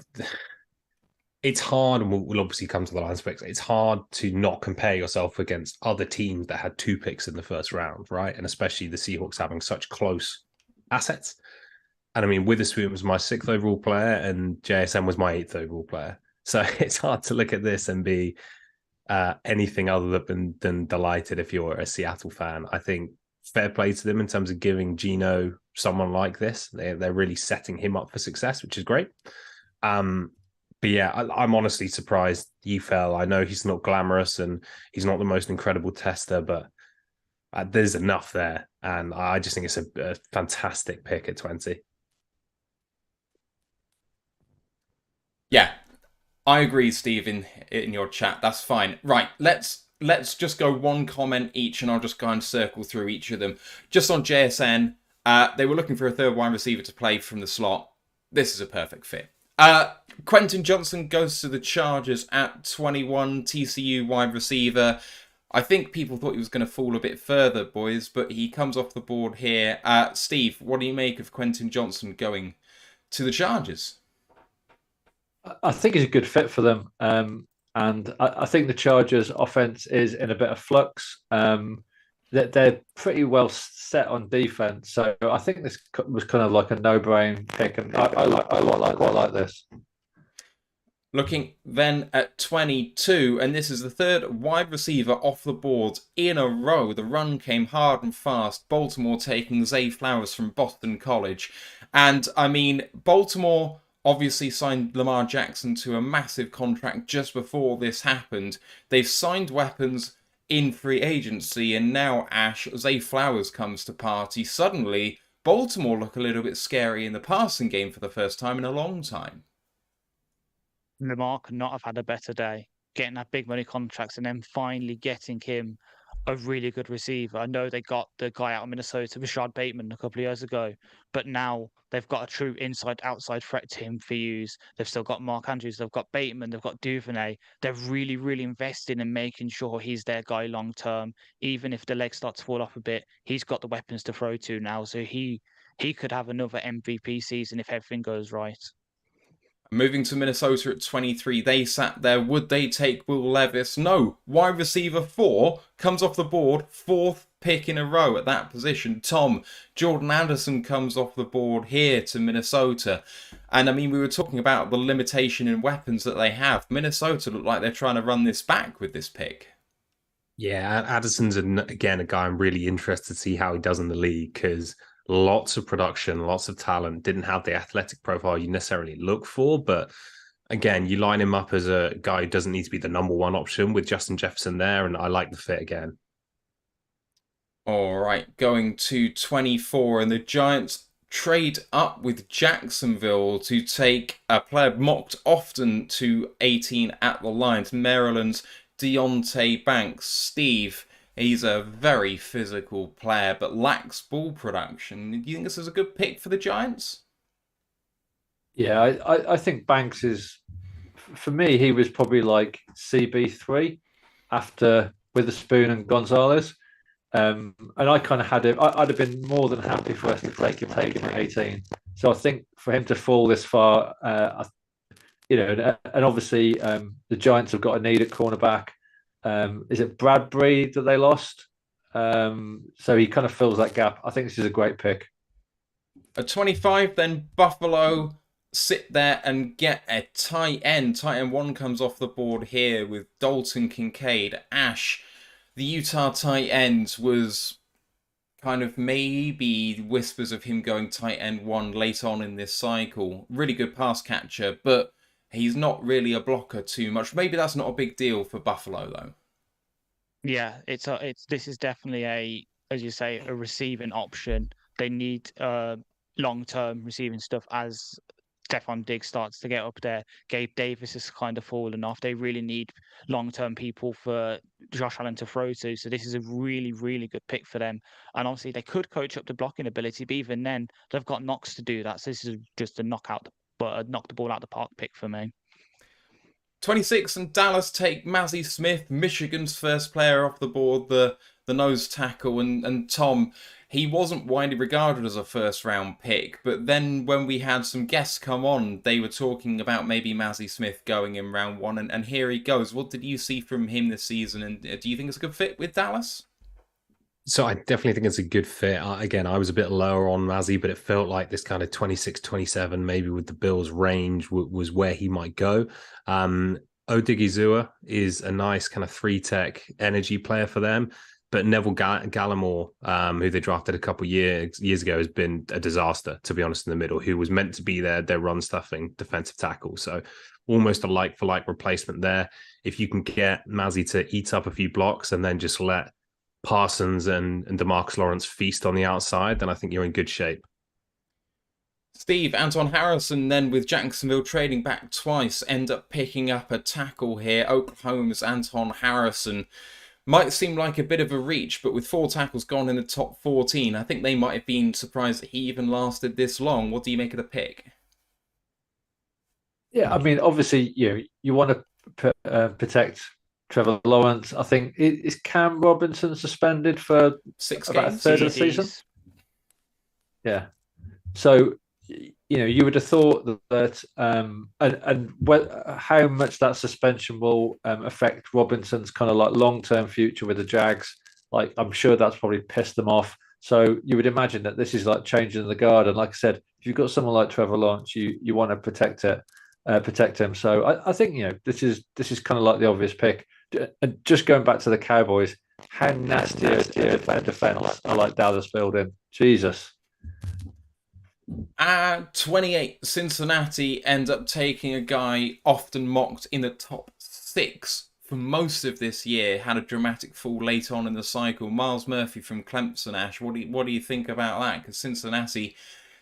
it's hard, and we'll obviously come to the Lions picks. It's hard to not compare yourself against other teams that had 2 picks in the first round, right? And especially the Seahawks having such close assets. And I mean, Witherspoon was my 6th overall player, and JSN was my 8th overall player. So it's hard to look at this and be anything other than delighted if you're a Seattle fan. I think fair play to them in terms of giving Geno someone like this. They're really setting him up for success, which is great. But yeah, I'm honestly surprised he fell. I know he's not glamorous and he's not the most incredible tester, but there's enough there. And I just think it's a fantastic pick at 20. Yeah, I agree, Steve, in your chat. That's fine. Right, let's just go one comment each, and I'll just go and circle through each of them. Just on JSN, they were looking for a third wide receiver to play from the slot. This is a perfect fit. Quentin Johnson goes to the Chargers at 21, TCU wide receiver. I think people thought he was going to fall a bit further, boys, but he comes off the board here. Steve, what do you make of Quentin Johnson going to the Chargers? I think he's a good fit for them. And I think the Chargers' offense is in a bit of flux. They're pretty well set on defense. So I think this was kind of like a no-brain pick. And I like this. Looking then at 22, and this is the third wide receiver off the board in a row. The run came hard and fast. Baltimore taking Zay Flowers from Boston College. And, I mean, Baltimore obviously signed Lamar Jackson to a massive contract just before this happened. They've signed weapons in free agency, and now Zay Flowers comes to party. Suddenly, Baltimore look a little bit scary in the passing game for the first time in a long time. Lamar could not have had a better day getting that big money contracts and then finally getting him a really good receiver. I know they got the guy out of Minnesota, Rashad Bateman, a couple of years ago, but now they've got a true inside-outside threat to him for use. They've still got Mark Andrews, they've got Bateman, they've got Duvernay. They're really, really investing in making sure he's their guy long-term. Even if the legs start to fall off a bit, he's got the weapons to throw to now, so he could have another MVP season if everything goes right. Moving to Minnesota at 23, they sat there. Would they take Will Levis? No. Wide receiver 4 comes off the board, 4th pick in a row at that position. Jordan Anderson comes off the board here to Minnesota. And I mean, we were talking about the limitation in weapons that they have. Minnesota look like they're trying to run this back with this pick. Yeah, Addison's, again, a guy I'm really interested to see how he does in the league, because lots of production, lots of talent, didn't have the athletic profile you necessarily look for. But again, you line him up as a guy who doesn't need to be the number one option with Justin Jefferson there. And I like the fit again. All right, going to 24, and the Giants trade up with Jacksonville to take a player mocked often to 18 at the Lions, Maryland's Deonte Banks. Steve, he's a very physical player, but lacks ball production. Do you think this is a good pick for the Giants? Yeah, I think Banks is, for me, he was probably like CB3 after Witherspoon and Gonzalez. And I kind of had him. I'd have been more than happy for us to take him at 18. So I think for him to fall this far, and obviously the Giants have got a need at cornerback. Is it Bradbury that they lost? So he kind of fills that gap. I think this is a great pick. At 25, then Buffalo sit there and get a tight end. Tight end 1 comes off the board here with Dalton Kincaid. The Utah tight end, was kind of maybe whispers of him going tight end 1 late on in this cycle. Really good pass catcher, but he's not really a blocker too much. Maybe that's not a big deal for Buffalo, though. Yeah, this is definitely as you say, a receiving option. They need long-term receiving stuff as Stephon Diggs starts to get up there. Gabe Davis has kind of fallen off. They really need long-term people for Josh Allen to throw to. So this is a really, really good pick for them. And obviously they could coach up the blocking ability, but even then they've got Knox to do that. So this is just a knock the ball out the park pick for me. 26 and Dallas take Mazi Smith, Michigan's first player off the board, the nose tackle. And Tom, he wasn't widely regarded as a first-round pick, but then when we had some guests come on, they were talking about maybe Mazi Smith going in round 1, and here he goes. What did you see from him this season, and do you think it's a good fit with Dallas? So I definitely think it's a good fit. Again, I was a bit lower on Mazzy, but it felt like this kind of 26, 27, maybe with the Bills range was where he might go. Odigizua is a nice kind of 3-tech energy player for them. But Neville Gallimore, who they drafted a couple years ago, has been a disaster, to be honest, in the middle, who was meant to be their run-stuffing defensive tackle. So almost a like-for-like replacement there. If you can get Mazzy to eat up a few blocks and then just let Parsons and DeMarcus Lawrence feast on the outside, then I think you're in good shape. Steve, Anton Harrison then with Jacksonville trading back twice, end up picking up a tackle here. Oklahoma's Anton Harrison. Might seem like a bit of a reach, but with 4 tackles gone in the top 14, I think they might have been surprised that he even lasted this long. What do you make of the pick? Yeah, I mean, obviously, you want to protect Trevor Lawrence. I think is Cam Robinson suspended for 6 about games? a third of the season. Yeah, so you would have thought that how much that suspension will affect Robinson's kind of like long-term future with the Jags. Like, I'm sure that's probably pissed them off. So you would imagine that this is like changing the guard. And like I said, if you've got someone like Trevor Lawrence, you want to protect him. So I think this is kind of like the obvious pick. And just going back to the Cowboys, how nasty is the defense? I like Dallas filled in. Jesus. 28, Cincinnati end up taking a guy often mocked in the top 6 for most of this year. Had a dramatic fall late on in the cycle. Miles Murphy from Clemson. Ash, what do you think about that? Because Cincinnati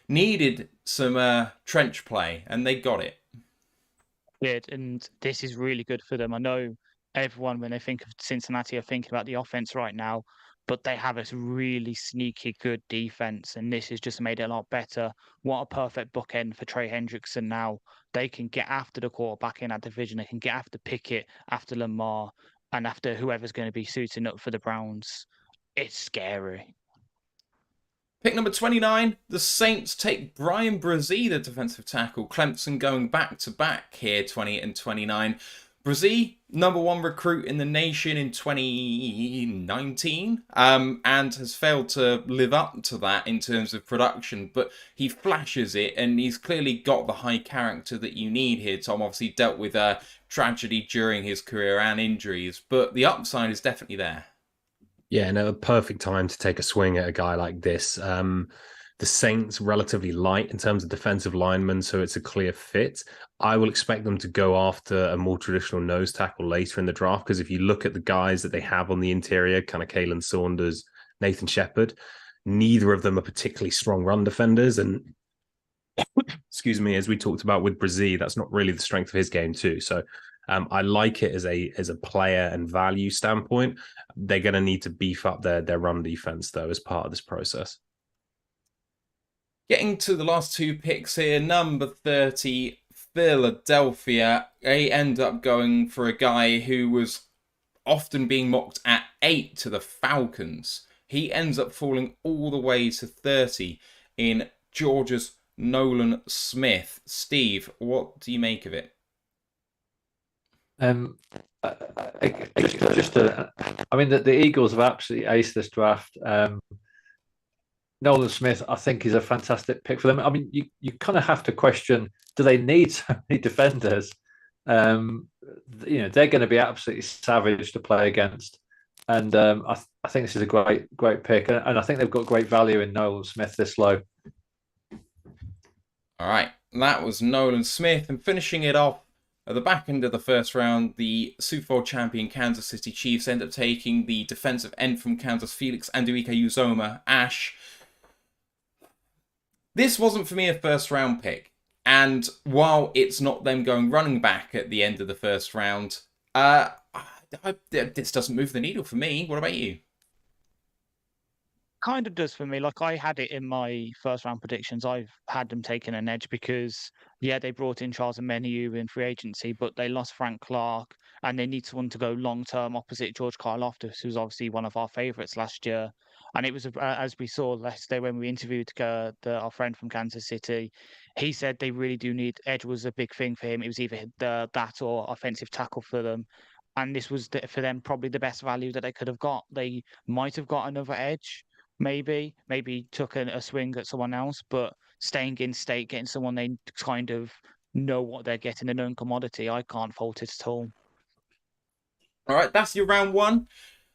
needed some trench play, and they got it. Good, and this is really good for them. I know everyone, when they think of Cincinnati, are thinking about the offense right now, but they have a really sneaky good defense, and this has just made it a lot better. What a perfect bookend for Trey Hendrickson now. They can get after the quarterback in that division. They can get after Pickett, after Lamar, and after whoever's going to be suiting up for the Browns. It's scary. Pick number 29, the Saints take Brian Brzee, the defensive tackle. Clemson going back-to-back here, 20 and 29. Brzee, number 1 recruit in the nation in 2019, and has failed to live up to that in terms of production, but he flashes it, and he's clearly got the high character that you need here. Tom obviously dealt with a tragedy during his career and injuries, but the upside is definitely there. Yeah, no, a perfect time to take a swing at a guy like this. The Saints relatively light in terms of defensive linemen, so it's a clear fit. I will expect them to go after a more traditional nose tackle later in the draft, because if you look at the guys that they have on the interior, kind of Kalen Saunders, Nathan Shepard, neither of them are particularly strong run defenders. And excuse me, as we talked about with Brzee, that's not really the strength of his game too. So I like it as a player and value standpoint. They're going to need to beef up their run defense, though, as part of this process. Getting to the last 2 picks here, number 30, Philadelphia. They end up going for a guy who was often being mocked at 8 to the Falcons. He ends up falling all the way to 30 in Georgia's Nolan Smith. Steve, what do you make of it? I mean, the Eagles have absolutely aced this draft. Nolan Smith, I think, is a fantastic pick for them. I mean, you kind of have to question, do they need so many defenders? They're going to be absolutely savage to play against. And I think this is a great pick. And I think they've got great value in Nolan Smith this low. All right, that was Nolan Smith. And finishing it off, at the back end of the first round, the Super Bowl champion Kansas City Chiefs end up taking the defensive end from Kansas, Felix Anduika-Uzomah. Ash, this wasn't for me a first round pick. And while it's not them going running back at the end of the first round, this doesn't move the needle for me. What about you? Kind of does for me. Like, I had it in my first round predictions. I've had them taking an edge because, yeah, they brought in Charles Omenihu in free agency, but they lost Frank Clark, and they need someone to go long term opposite George Karlaftis, who's obviously one of our favourites last year. And it was, as we saw yesterday when we interviewed our friend from Kansas City, he said they really do need edge was a big thing for him. It was either that or offensive tackle for them. And this was for them probably the best value that they could have got. They might have got another edge, maybe took a swing at someone else, but staying in state, getting someone they kind of know what they're getting, a known commodity, I can't fault it at all. All right, that's your round one.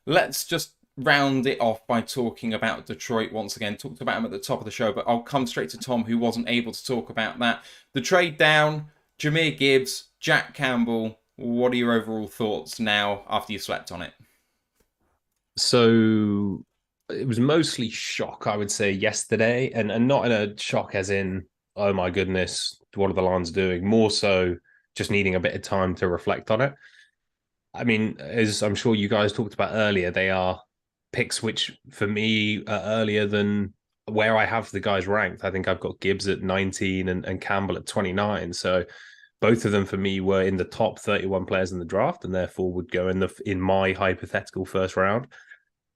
Let's just round it off by talking about Detroit once again. Talked about them at the top of the show, but I'll come straight to Tom, who wasn't able to talk about that. The trade down, Jahmyr Gibbs, Jack Campbell. What are your overall thoughts now after you slept on it? So it was mostly shock, I would say, yesterday, and not in a shock as in, oh my goodness, what are the Lions doing? More so just needing a bit of time to reflect on it. I mean, as I'm sure you guys talked about earlier, they are picks which, for me, are earlier than where I have the guys ranked. I think I've got Gibbs at 19 and Campbell at 29. So both of them, for me, were in the top 31 players in the draft, and therefore would go in my hypothetical first round.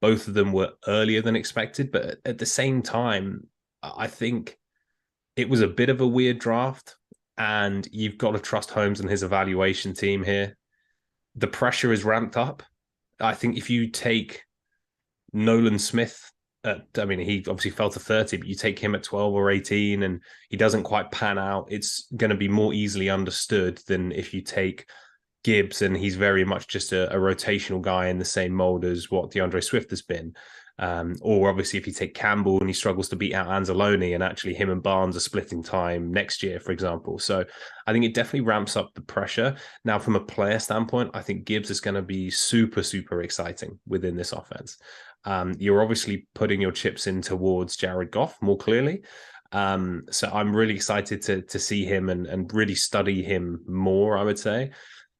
Both of them were earlier than expected, but at the same time, I think it was a bit of a weird draft, and you've got to trust Holmes and his evaluation team here. The pressure is ramped up. I think if you take Nolan Smith, he obviously fell to 30, but you take him at 12 or 18 and he doesn't quite pan out, it's going to be more easily understood than if you take Gibbs and he's very much just a rotational guy in the same mold as what DeAndre Swift has been. Or obviously if you take Campbell and he struggles to beat out Anzalone and actually him and Barnes are splitting time next year, for example. So I think it definitely ramps up the pressure. Now, from a player standpoint, I think Gibbs is going to be super, super exciting within this offense. You're obviously putting your chips in towards Jared Goff more clearly. So I'm really excited to see him and really study him more, I would say.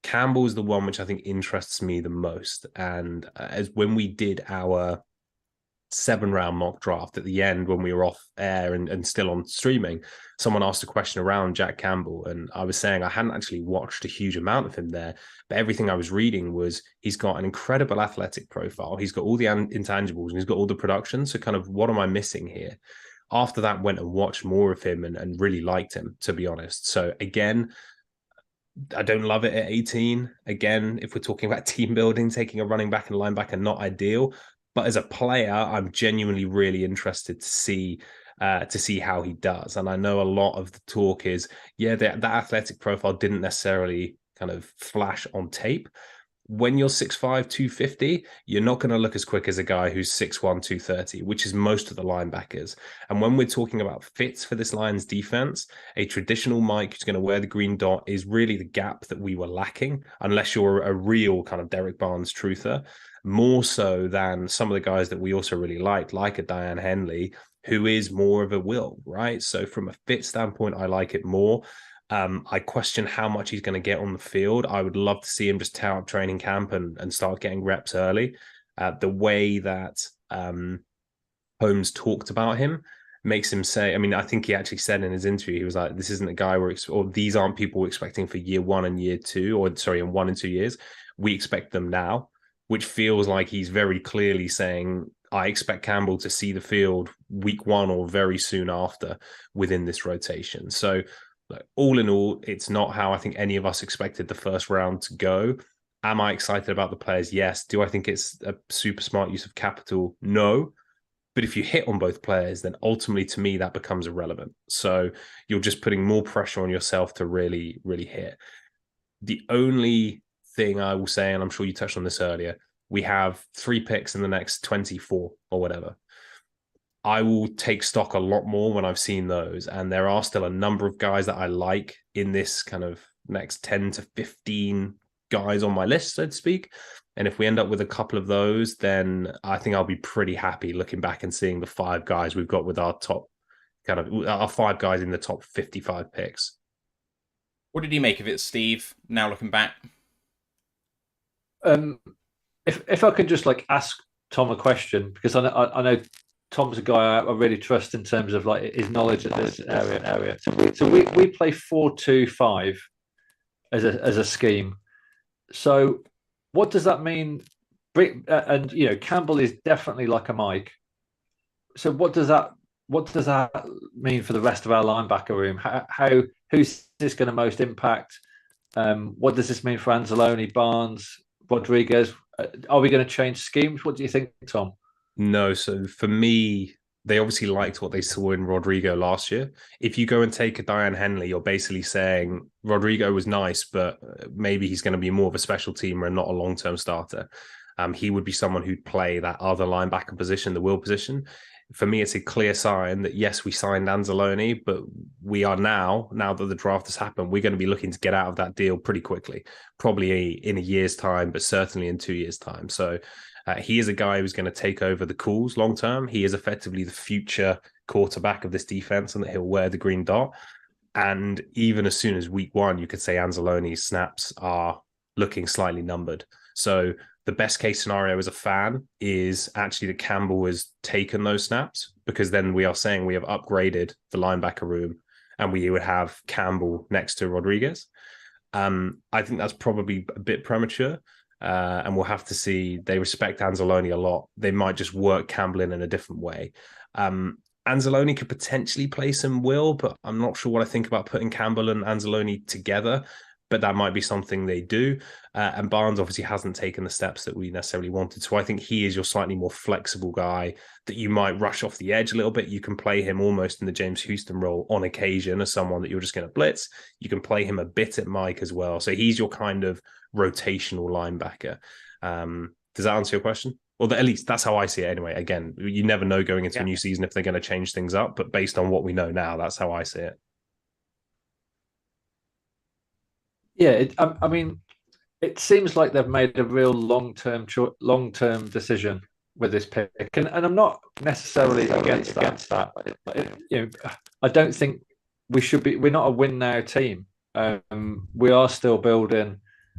Campbell's the one which I think interests me the most. And as when we did our 7-round mock draft at the end, when we were off air and still on streaming, someone asked a question around Jack Campbell. And I was saying I hadn't actually watched a huge amount of him there, but everything I was reading was he's got an incredible athletic profile. He's got all the intangibles and he's got all the production. So kind of what am I missing here? After that, went and watched more of him and really liked him, to be honest. So again, I don't love it at 18. Again, if we're talking about team building, taking a running back and linebacker, not ideal. But as a player, I'm genuinely really interested to see how he does. And I know a lot of the talk is, that athletic profile didn't necessarily kind of flash on tape. When you're 6'5", 250, you're not going to look as quick as a guy who's 6'1", 230, which is most of the linebackers. And when we're talking about fits for this Lions defense, a traditional Mike who's going to wear the green dot is really the gap that we were lacking, unless you're a real kind of Derek Barnes truther, more so than some of the guys that we also really liked, like a Diane Henley, who is more of a will, right? So from a fit standpoint, I like it more. I question how much he's going to get on the field. I would love to see him just tear up training camp and start getting reps early. The way that Holmes talked about him makes him say, I think he actually said in his interview, he was like, this isn't a guy or these aren't people we're expecting for year 1 and year 2, in 1 and 2 years. We expect them now, which feels like he's very clearly saying, I expect Campbell to see the field week 1 or very soon after within this rotation. So all in all, it's not how I think any of us expected the first round to go. Am I excited about the players? Yes. Do I think it's a super smart use of capital? No. But if you hit on both players, then ultimately to me, that becomes irrelevant. So you're just putting more pressure on yourself to really, really hit. The only thing I will say, and I'm sure you touched on this earlier, we have 3 picks in the next 24 or whatever. I will take stock a lot more when I've seen those. And there are still a number of guys that I like in this kind of next 10 to 15 guys on my list, so to speak. And if we end up with a couple of those, then I think I'll be pretty happy looking back and seeing the 5 guys we've got with our top our 5 guys in the top 55 picks. What did you make of it, Steve? Now looking back. If I can just like ask Tom a question, because I know Tom's a guy I really trust in terms of like his knowledge of this area. So we play 4-2-5 as a scheme. So what does that mean? And you know, Campbell is definitely like a Mike. So what does that mean for the rest of our linebacker room? Who's this going to most impact? What does this mean for Anzalone, Barnes, Rodriguez? Are we going to change schemes? What do you think, Tom? No. So for me, they obviously liked what they saw in Rodrigo last year. If you go and take a Diane Henley, you're basically saying Rodrigo was nice, but maybe he's going to be more of a special teamer and not a long-term starter. He would be someone who'd play that other linebacker position, the will position. For me, it's a clear sign that, yes, we signed Anzalone, but we are now that the draft has happened, we're going to be looking to get out of that deal pretty quickly, probably in a year's time, but certainly in 2 years' time. So he is a guy who's going to take over the calls long term. He is effectively the future quarterback of this defense, and that he'll wear the green dot. And even as soon as week 1, you could say Anzalone's snaps are looking slightly numbered. So the best case scenario as a fan is actually that Campbell has taken those snaps, because then we are saying we have upgraded the linebacker room and we would have Campbell next to Rodriguez. I think that's probably a bit premature, and we'll have to see. They respect Anzalone a lot. They might just work Campbell in a different way. Anzalone could potentially play some will, but I'm not sure what I think about putting Campbell and Anzalone together. But that might be something they do. And Barnes obviously hasn't taken the steps that we necessarily wanted. So I think he is your slightly more flexible guy that you might rush off the edge a little bit. You can play him almost in the James Houston role on occasion as someone that you're just going to blitz. You can play him a bit at Mike as well. So he's your kind of rotational linebacker. Does that answer your question? Well, at least that's how I see it anyway. Again, you never know going into a new season if they're going to change things up. But based on what we know now, that's how I see it. Yeah, I mean, it seems like they've made a real long-term decision with this pick, and I'm not necessarily against that. You know, I don't think we should be. We're not a win now team. We are still building,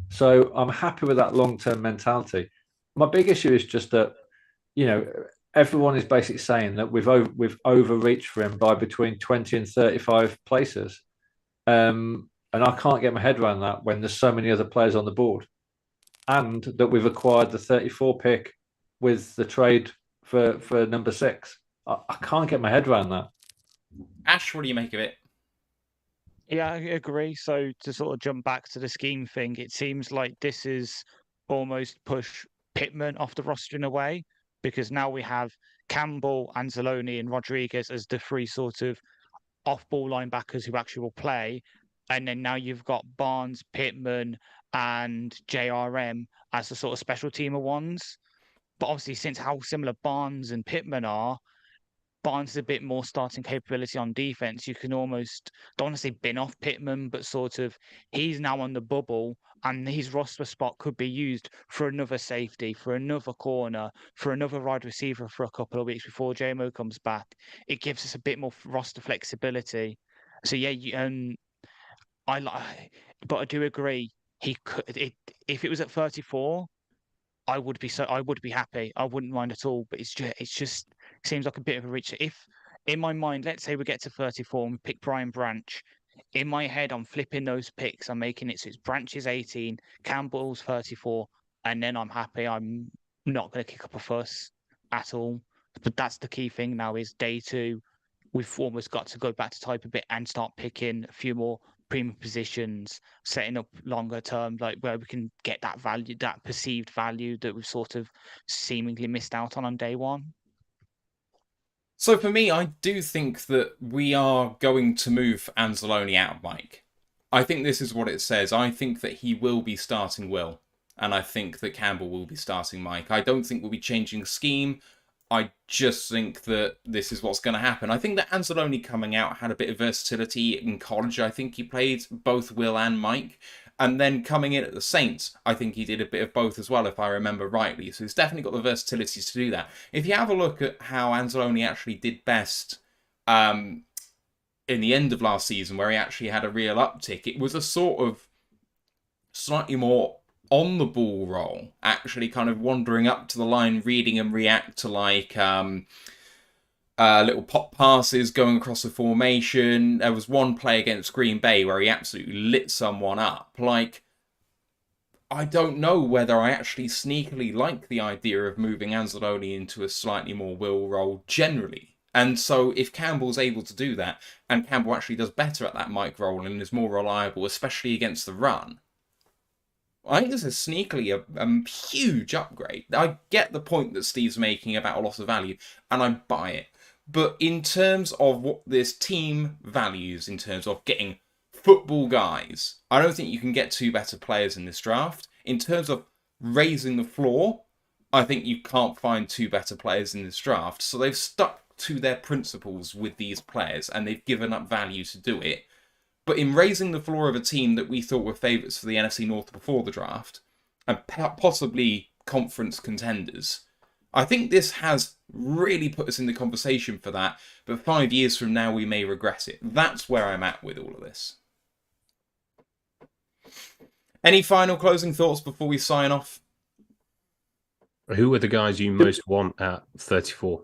so I'm happy with that long-term mentality. My big issue is just that, you know, everyone is basically saying that we've overreached for him by between 20 and 35 places. And I can't get my head around that when there's so many other players on the board, and that we've acquired the 34 pick with the trade for number 6. I can't get my head around that. Ash, what do you make of it? Yeah, I agree. So to sort of jump back to the scheme thing, it seems like this is almost push Pittman off the roster in a way, because now we have Campbell, Anzalone, and Rodriguez as the 3 sort of off-ball linebackers who actually will play. And then now you've got Barnes, Pittman, and JRM as the sort of special teamer ones. But obviously, since how similar Barnes and Pittman are, Barnes is a bit more starting capability on defense. You can almost, don't want to say bin off Pittman, but sort of he's now on the bubble, and his roster spot could be used for another safety, for another corner, for another wide receiver for a couple of weeks before JMO comes back. It gives us a bit more roster flexibility. So yeah, but I do agree. He could, if it was at 34, I would be happy. I wouldn't mind at all. But it just seems like a bit of a reach. If in my mind, let's say we get to 34 and we pick Brian Branch, in my head I'm flipping those picks. I'm making it so it's Branch's 18, Campbell's 34, and then I'm happy. I'm not going to kick up a fuss at all. But that's the key thing now is day 2. We've almost got to go back to type a bit and start picking a few more premium positions, setting up longer term, like where we can get that value, that perceived value that we've sort of seemingly missed out on day 1. So for me, I do think that we are going to move Anzalone out of Mike. I think this is what it says. I think that he will be starting Will, and I think that Campbell will be starting Mike. I don't think we'll be changing scheme. I just think that this is what's going to happen. I think that Anzalone coming out had a bit of versatility in college. I think he played both Will and Mike. And then coming in at the Saints, I think he did a bit of both as well, if I remember rightly. So he's definitely got the versatility to do that. If you have a look at how Anzalone actually did best in the end of last season where he actually had a real uptick. It was a sort of slightly more on the ball role, actually kind of wandering up to the line, reading and react to like little pop passes going across the formation. There was one play against Green Bay where he absolutely lit someone up. Like, I don't know whether I actually sneakily like the idea of moving Anzalone into a slightly more will role generally. And so if Campbell's able to do that, and Campbell actually does better at that Mike role and is more reliable, especially against the run, I think this is sneakily a huge upgrade. I get the point that Steve's making about a loss of value, and I buy it. But in terms of what this team values, in terms of getting football guys, I don't think you can get two better players in this draft. In terms of raising the floor, I think you can't find two better players in this draft. So they've stuck to their principles with these players, and they've given up value to do it. But in raising the floor of a team that we thought were favourites for the NFC North before the draft, and possibly conference contenders, I think this has really put us in the conversation for that. But 5 years from now, we may regret it. That's where I'm at with all of this. Any final closing thoughts before we sign off? Who are the guys you most want at 34?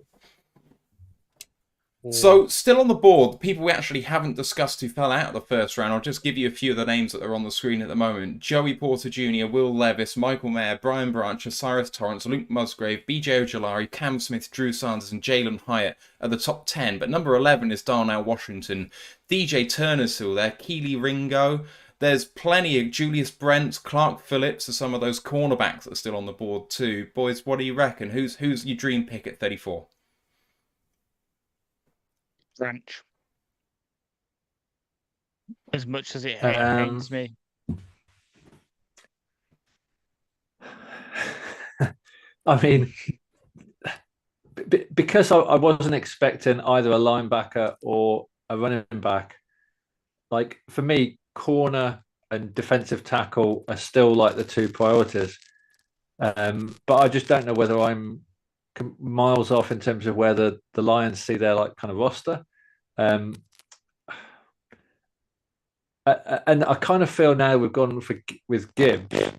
So, still on the board, people we actually haven't discussed who fell out of the first round. I'll just give you a few of the names that are on the screen at the moment. Joey Porter Jr., Will Levis, Michael Mayer, Brian Branch, Osiris Torrance, Luke Musgrave, BJ Ojolari, Cam Smith, Drew Sanders, and Jalen Hyatt are the top 10. But number 11 is Darnell Washington. DJ Turner's still there. Keely Ringo. There's plenty of Julius Brent, Clark Phillips are some of those cornerbacks that are still on the board too. Boys, what do you reckon? Who's your dream pick at 34? Branch. As much as it pains me. I mean, because I wasn't expecting either a linebacker or a running back, like for me, corner and defensive tackle are still like the two priorities. But I just don't know whether I'm miles off in terms of where the Lions see their like kind of roster. And I kind of feel now we've gone with Gibbs.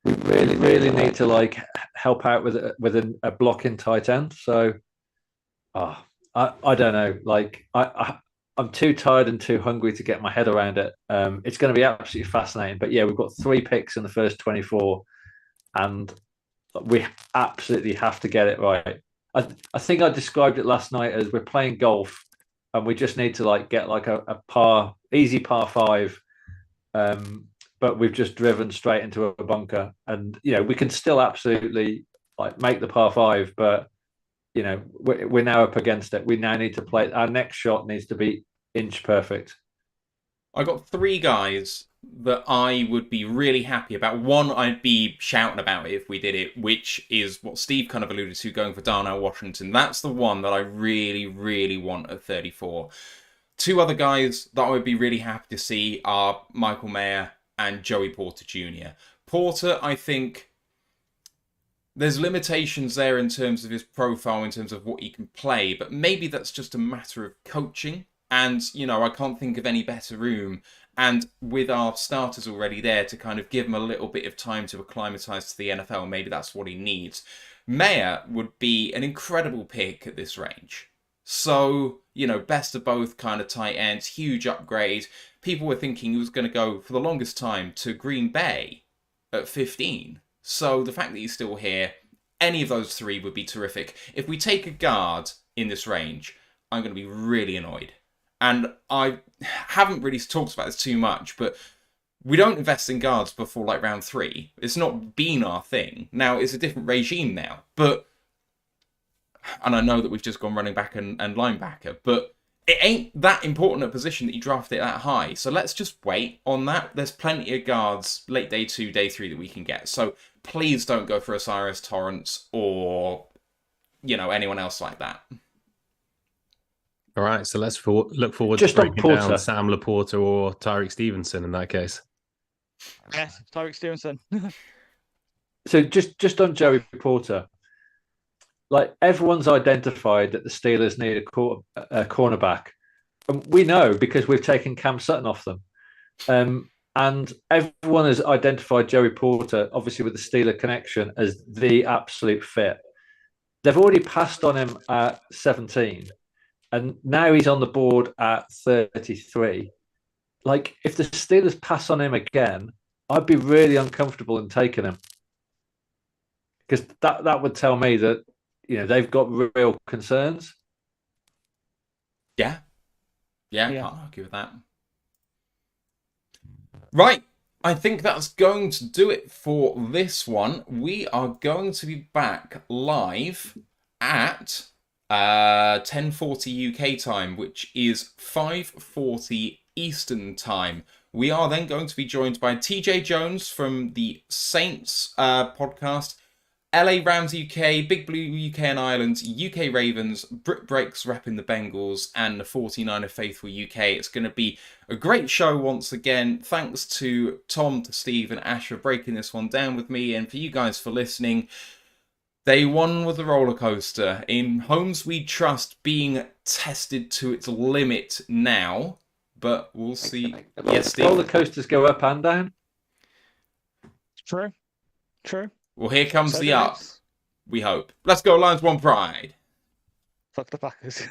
We really need to like help out with a blocking tight end. So, I don't know. Like I'm too tired and too hungry to get my head around it. It's going to be absolutely fascinating. But yeah, we've got 3 picks in the first 24, and we absolutely have to get it right. I think I described it last night as we're playing golf, and we just need to like get like a easy par 5. But we've just driven straight into a bunker, and we can still absolutely like make the par 5, but we're now up against it. We now need to play. Our next shot needs to be inch perfect. I got 3 guys that I would be really happy about. One, I'd be shouting about it if we did it, which is what Steve kind of alluded to, going for Darnell Washington. That's the one that I really, really want at 34. 2 other guys that I would be really happy to see are Michael Mayer and Joey Porter Jr. Porter, I think there's limitations there in terms of his profile, in terms of what he can play, but maybe that's just a matter of coaching. And, I can't think of any better room. And with our starters already there to kind of give him a little bit of time to acclimatise to the NFL, maybe that's what he needs. Mayer would be an incredible pick at this range. So, best of both kind of tight ends, huge upgrade. People were thinking he was going to go for the longest time to Green Bay at 15. So the fact that he's still here, any of those 3 would be terrific. If we take a guard in this range, I'm going to be really annoyed. And I haven't really talked about this too much, but we don't invest in guards before like round 3. It's not been our thing. Now, it's a different regime now. And I know that we've just gone running back and linebacker, but it ain't that important a position that you draft it that high. So let's just wait on that. There's plenty of guards late day 2, day 3 that we can get. So please don't go for Osiris Torrance or, anyone else like that. All right, so let's look forward just to breaking on down Sam Laporta or Tyreek Stevenson in that case. Yes, Tyreek Stevenson. So just on Joey Porter, like everyone's identified that the Steelers need a cornerback, And we know because we've taken Cam Sutton off them. And everyone has identified Joey Porter, obviously with the Steeler connection, as the absolute fit. They've already passed on him at 17, and now he's on the board at 33. Like, if the Steelers pass on him again, I'd be really uncomfortable in taking him, because that would tell me that they've got real concerns. Yeah, Yeah. Can't argue with that. Right, I think that's going to do it for this one. We are going to be back live at 10:40 UK time, which is 5:40 Eastern time. We are then going to be joined by TJ Jones from the Saints podcast, LA Rams UK, Big Blue UK and Ireland, UK Ravens, Brit Breaks repping the Bengals, and the 49er Faithful UK. It's going to be a great show once again. Thanks to Tom, to Steve, and Ash for breaking this one down with me, and for you guys for listening. Day one was a roller coaster. In Homes We Trust being tested to its limit now, but we'll see. Yes, Steve. Roller coasters go up and down. True. Well, here comes So the do up. this. We hope. Let's go, Lions, one pride. Fuck the Packers.